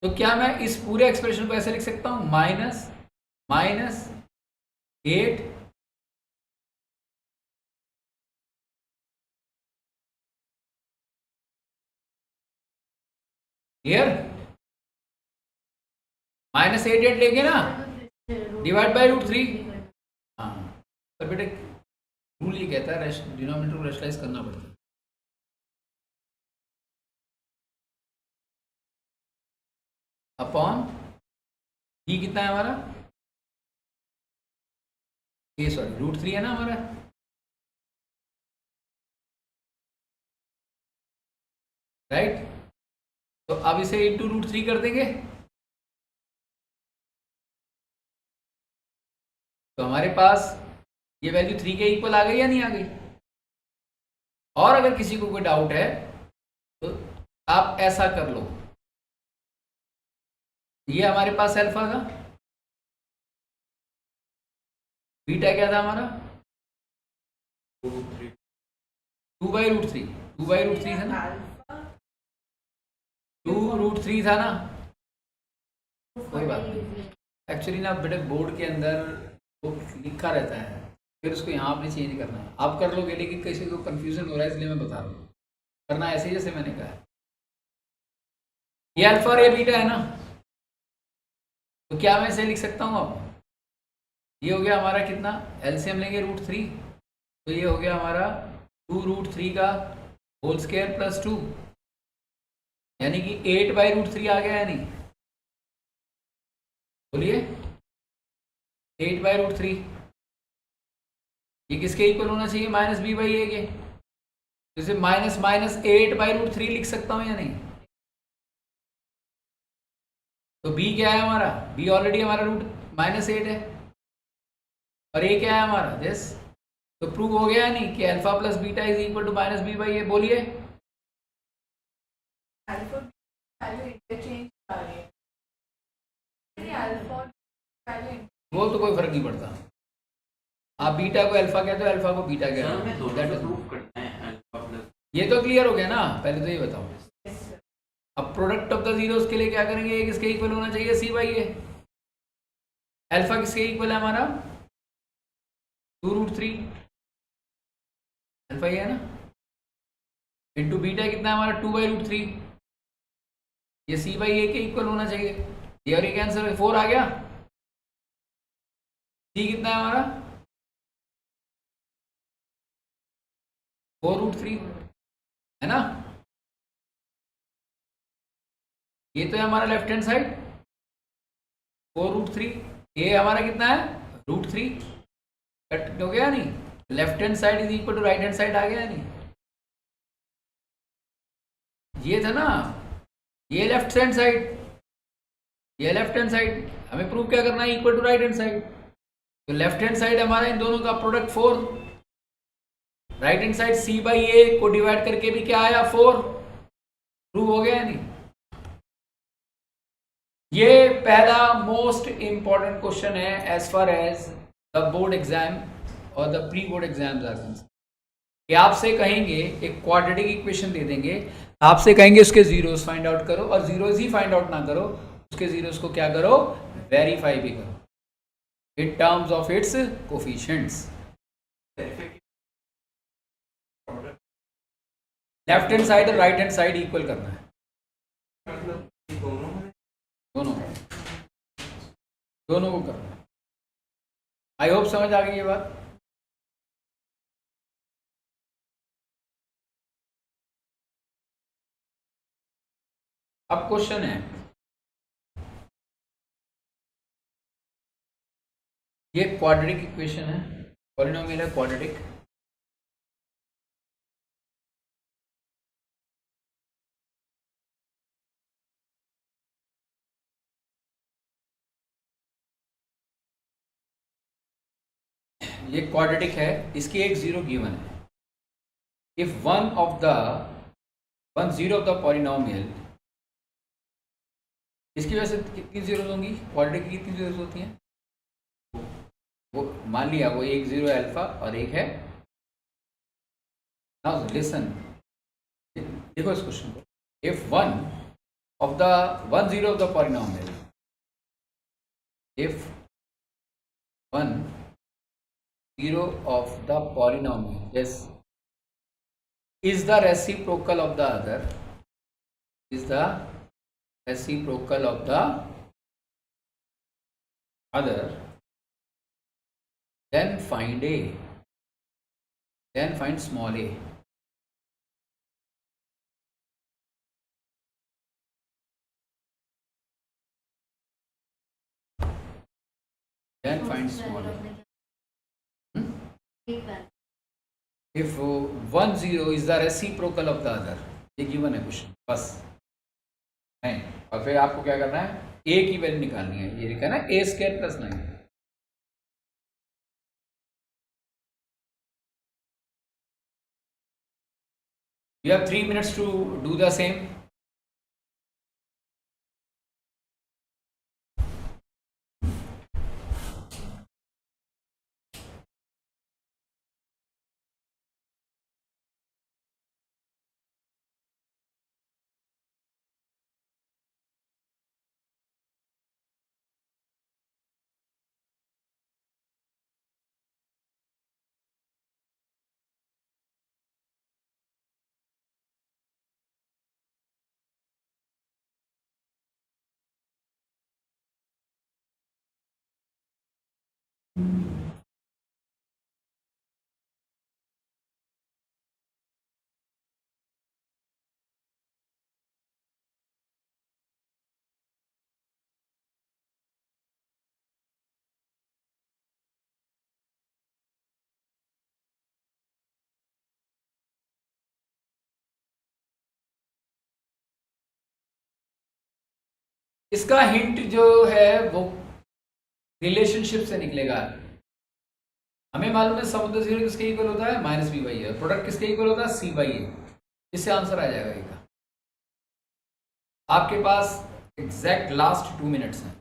तो क्या मैं इस पूरे एक्सप्रेशन को ऐसे लिख सकता हूं, -8 क्लियर, -8 लेंगे ना, डिवाइड बाय √3। हाँ, पर बेटे रूल ये कहता है डिनोमिनेटर को रैशनलाइज करना पड़ता है। अपॉन b कितना है हमारा, ये सॉरी √3 है ना हमारा, राइट। तो अब इसे इंटू √3 कर देंगे, तो हमारे पास ये वैल्यू 3 के इक्वल आ गई या नहीं आ गई। और अगर किसी को कोई डाउट है तो आप ऐसा कर लो, ये हमारे पास अल्फा था, बीटा क्या था हमारा 2/√3, 2/√3 था ना, 2√3 था ना, कोई बात नहीं। एक्चुअली ना बेटे बोर्ड के अंदर वो लिखा रहता है, फिर उसको यहाँ पे चेंज करना है, आप कर लोगे, लेकिन किसी को कंफ्यूजन हो रहा है इसलिए मैं बता रहा हूँ, करना ऐसे ही जैसे मैंने कहा है। ये अल्फा और ये बीटा है ना, तो क्या मैं इसे लिख सकता हूँ अब, ये हो गया हमारा कितना, एलसीएम लेंगे √3, तो ये हो गया हमारा 2√3 का होल स्क्वायर प्लस 2, यानी कि 8/√3 आ गया है, नहीं बोलिए 8/√3। ये किसके इक्वल होना चाहिए, -b/a के, तो इसे -8/√3 लिख सकता हूं या नहीं। तो b क्या है हमारा, b ऑलरेडी हमारा -8 है, और a क्या है हमारा दिस। तो प्रूव हो गया नहीं कि alpha plus beta is equal to -b/a, बोलिए। अल्फा वैल्यू इंटरचेंज आ रही है, अल्फा वैल्यू वो तो कोई फर्क नहीं पड़ता, आप बीटा को अल्फा कहते हो, अल्फा को बीटा कहते सर हमें दोनों हो, को प्रूफ करना है, अल्फा प्लस। ये तो क्लियर हो गया ना, पहले तो ये बताओ। अब प्रोडक्ट ऑफ द जीरोस के लिए क्या करेंगे, ये किसके इक्वल होना चाहिए, c/a। अल्फा किसके इक्वल है हमारा 2√3, अल्फा ये है ना, इंटू बीटा कितना है हमारा 2/√3, ये c/a के इक्वल होना चाहिए, ये और एक आंसर 4 आ गया। c कितना है हमारा 4√3 है ना, ये तो है हमारा लेफ्ट हैंड साइड 4√3, ये हमारा कितना है √3, कट हो गया नहीं, left hand side is equal to right hand side आ गया नहीं, ये था ना, ये लेफ्ट हैंड साइड, ये लेफ्ट हैंड साइड, हमें प्रूव क्या करना है, equal to right hand side. तो लेफ्ट हैंड साइड हमारा इन दोनों का product 4, right hand side c/a को डिवाइड करके भी क्या आया 4, प्रूव हो गया नहीं। ये पहला मोस्ट इंपॉर्टेंट क्वेश्चन है as far as the board exam और the pre board exams are concern, कि आपसे कहेंगे एक क्वाड्रेटिक इक्वेशन दे देंगे, आपसे कहेंगे उसके जीरोस फाइंड आउट करो, और जीरोस ही फाइंड आउट ना करो, उसके जीरोस को क्या करो, वेरीफाई भी करो in terms of its coefficients. Left hand side और राइट हैंड साइड इक्वल करना है, दोनों को करना है। आई होप समझ आ गई ये बात। अब क्वेश्चन है ये क्वाड्रेटिक इक्वेशन है, पॉलिनोमियल है क्वाड्रेटिक। ये क्वाड्रेटिक है, इसकी एक जीरो गिवन है। If one zero of the polynomial, इसकी वजह से कितनी जीरो होंगी, क्वाड्रेटिक की कितनी जीरो होती हैं? वो मान लिया वो एक जीरो अल्फा और एक है। नाउ लिसन, देखो इस क्वेश्चन को। If one zero of the polynomial, if one zero of the polynomial, yes, is the reciprocal of the other, is the reciprocal of the other, then find small a. Then find small a. If 1 0 is the reciprocal of the other, ये given है question, बस नहीं। और फिर आपको क्या करना है, a की वैल्यू निकालनी है। ये लिखा है ना a square plus 9। You have 3 minutes to do the same. इसका हिंट जो है वो रिलेशनशिप से निकलेगा। हमें मालूम है समुद्र जीरो किसके इक्वल होता है, minus B by A, product किसके इक्वल होता है, सी बाई ए। इससे आंसर आ जाएगा इसका। आपके पास एग्जैक्ट लास्ट 2 मिनट्स हैं।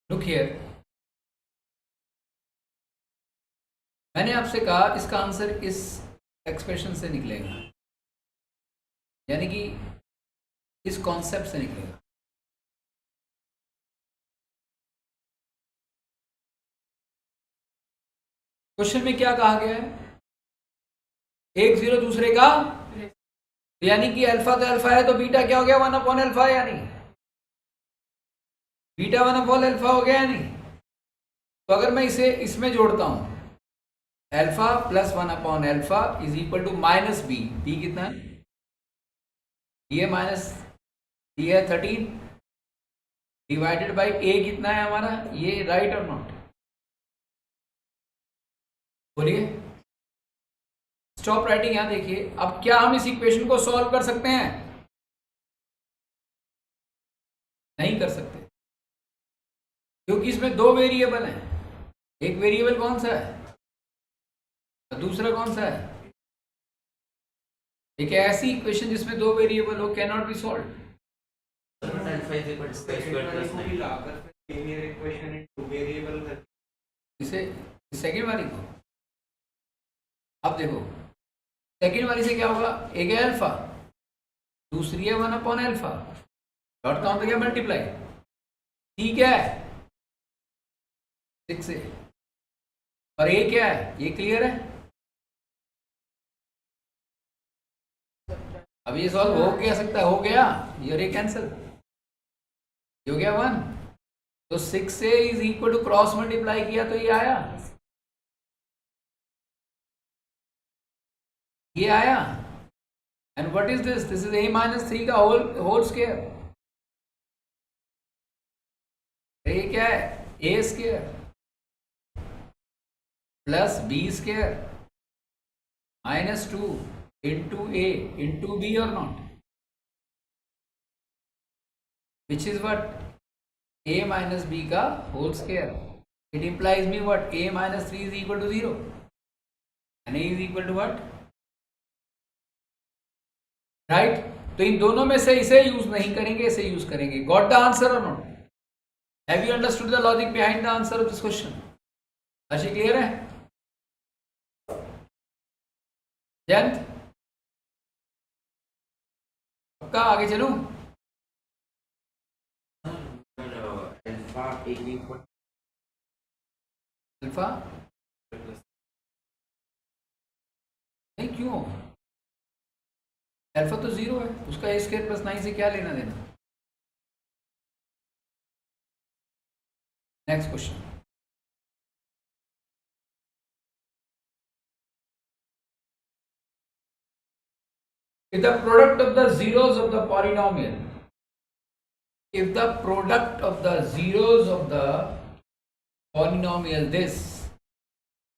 लुक हियर, मैंने आपसे कहा इसका आंसर इस एक्सप्रेशन से निकलेगा, यानी कि इस कॉन्सेप्ट से निकलेगा। क्वेश्चन में क्या कहा गया है, एक जीरो दूसरे का, यानी कि अल्फा तो अल्फा है तो बीटा क्या हो गया, 1/अल्फा, यानी बीटा 1/अल्फा हो गया या नहीं। तो अगर मैं इसे इसमें जोड़ता हूं, अल्फा प्लस 1/अल्फा is equal to minus b, b कितना है, ये माइनस बी है 13 डिवाइडेड बाई ए कितना है हमारा, ये, राइट और नॉट, बोलिए। स्टॉप राइटिंग, यहां देखिए। अब क्या हम इस इक्वेशन को सॉल्व कर सकते हैं, नहीं कर सकते, क्योंकि इसमें दो वेरिएबल हैं, एक वेरिएबल कौन सा है और दूसरा कौन सा है। एक ऐसी इक्वेशन जिसमें दो वेरिएबल हो कैन नॉट बी सॉल्व। इसे सेकेंड वाली को, अब देखो सेकेंड वाली से क्या होगा, एक है अल्फा, दूसरी है 1/अल्फा, डॉट का क्या मल्टीप्लाई, ठीक है 6 से, और ये क्या है, ये क्लियर है। अब ये सॉल्व हो क्या सकता है, हो गया, ये कैंसिल, हो गया 1, तो 6 से is equal to cross multiply किया तो ये आया, ये आया। And what is this, this is a minus 3 का होल स्क्वायर, ये क्या है, a square plus b square minus 2 into a into b, और not, which is what, a minus b का whole square. It implies me what, a minus 3 is equal to 0 and a is equal to what, right. तो इन दोनों में से इसे use नहीं करेंगे, इसे यूज करेंगे। गॉट द आंसर और not, have you understood the logic behind the answer of this question, अच्छी क्लियर है। जयंत पक्का, आगे चलूं, अल्फा नहीं, क्यों, अल्फा तो 0 है, उसका a स्क्वायर प्लस 9 से क्या लेना देना। Next question, if the product of the zeros of the polynomial, if the product of the zeros of the polynomial this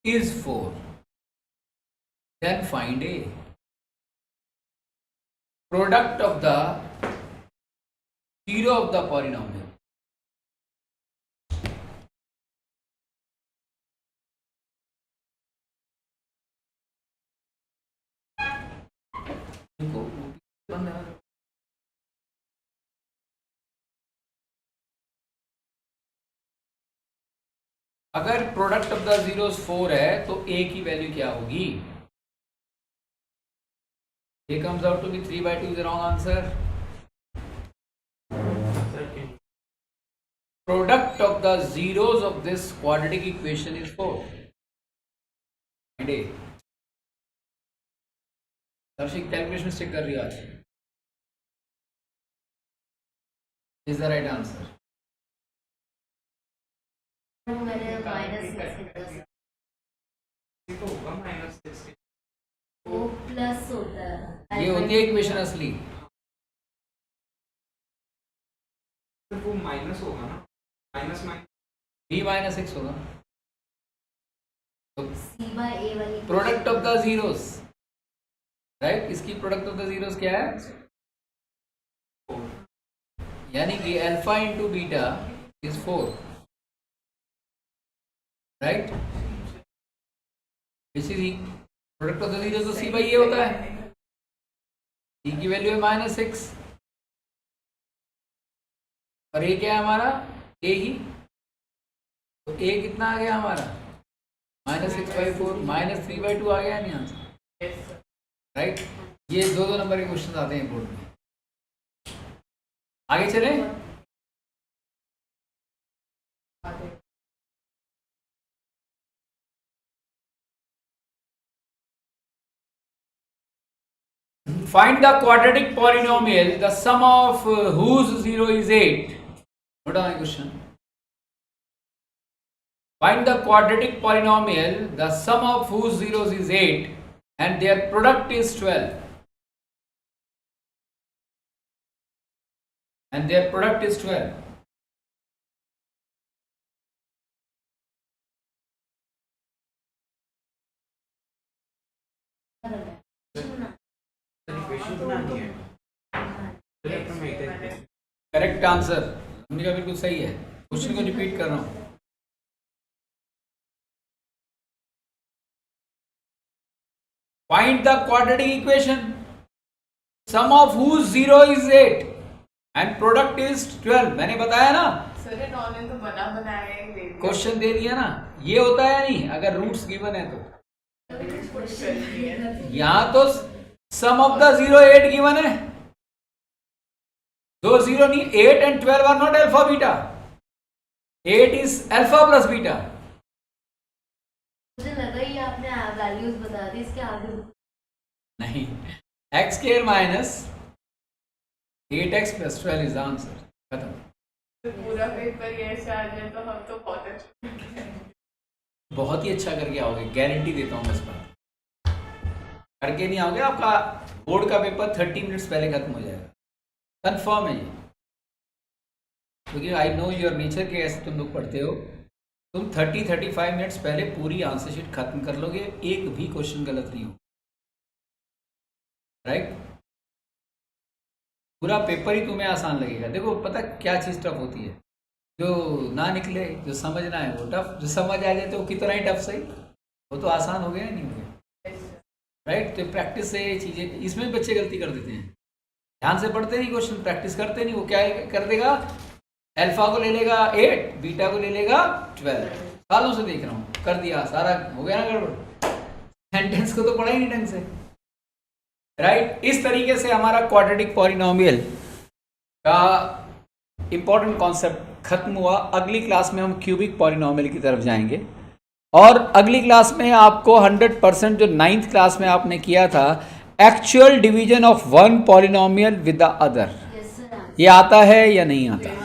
is 4, then find a product of the zero of the polynomial. अगर product of the zeros 4 है तो a की value क्या होगी, a comes out to be 3/2 is the wrong answer. Product of the zeros of this quadratic equation is 4 and a. दर्शक calculation mistake कर रही है आज, इज द राइट आंसर। मैंने -6 वो प्लस होता है, ये होती है इक्वेशन असली, वो माइनस होगा ना, माइनस b माइनस 6 होगा। तो c बाय a वाली product of the zeros, right, इसकी प्रोडक्ट ऑफ द जीरोस क्या है, यानी कि alpha into beta is 4, right, इसी प्रोडक्ट ऑफ द जीरोस तो c बाई ए होता है, c की वैल्यू है -6 और ये क्या है हमारा a ही, तो a कितना आ गया हमारा -6/4 -3/2 आ गया नहीं आंसर, यस सर। राइट। ये 2 नंबर के क्वेश्चन आते हैं बोर्ड में। आगे चले। Find the quadratic polynomial, the sum of whose 0 is 8. What are my question? Find the quadratic polynomial, the sum of whose zeros is 8 and their product is 12. And their product is 12. Equation बनानी है फिर automatic correct answer हमने कहा बिल्कुल सही है। Question को repeat कर रहा हूं। Find the quadratic equation, sum of whose 0 is 8 and product is 12। मैंने बताया ना, सर इन्होंने तो बना बनाया ही दे दिया। क्वेश्चन दे दिया ना, ये होता है नहीं अगर रूट्स गिवन है तो। यहां तो सम ऑफ द 0 8 गिवन है, दो 0 नहीं, 8 and 12 are not alpha beta, 8 is alpha plus beta. मुझे लगा ही आपने वैल्यूज बता दी इसके आगे। नहीं, x square minus 8x plus 12 is answer, खत्म। तो पूरा पेपर ये ऐसे आ जाए तो हम तो बहुत अच्छा बहुत ही अच्छा करके आओगे, गारंटी देता हूँ। इस बात करके नहीं आओगे, आपका बोर्ड का पेपर 30 मिनट्स पहले खत्म हो जाएगा, कंफर्म है ये। क्योंकि आई नो योर नेचर के ऐसे तुम लोग पढ़ते हो, तुम 30-35 मिनट्स पहले पूरी आंसर शीट खत्म कर लोगे, एक भी क्वेश्चन गलत नहीं हो, राइट। पूरा पेपर ही तुम्हें आसान लगेगा। देखो पता क्या चीज़ टफ होती है, जो ना निकले, जो समझना है वो टफ, जो समझ आ जाए तो वो कितना ही टफ सही, वो तो आसान हो गया नहीं हो गया, राइट। तो प्रैक्टिस से ये चीज़ें, इसमें बच्चे गलती कर देते हैं, ध्यान से पढ़ते नहीं, क्वेश्चन प्रैक्टिस करते नहीं। वो क्या कर देगा, अल्फा को ले लेगा 8, बीटा को ले लेगा 12। सालों से देख रहा हूँ, कर दिया सारा, हो गया ना गड़बड़, सेंटेंस को तो पढ़ा ही नहीं ढंग से, राइट। इस तरीके से हमारा क्वाड्रेटिक पॉलिनोमियल का इंपॉर्टेंट कॉन्सेप्ट खत्म हुआ। अगली क्लास में हम क्यूबिक पॉलिनोमियल की तरफ जाएंगे, और अगली क्लास में आपको 100% जो 9th क्लास में आपने किया था, actual division of one polynomial with the other, yes sir. ये आता है या नहीं आता?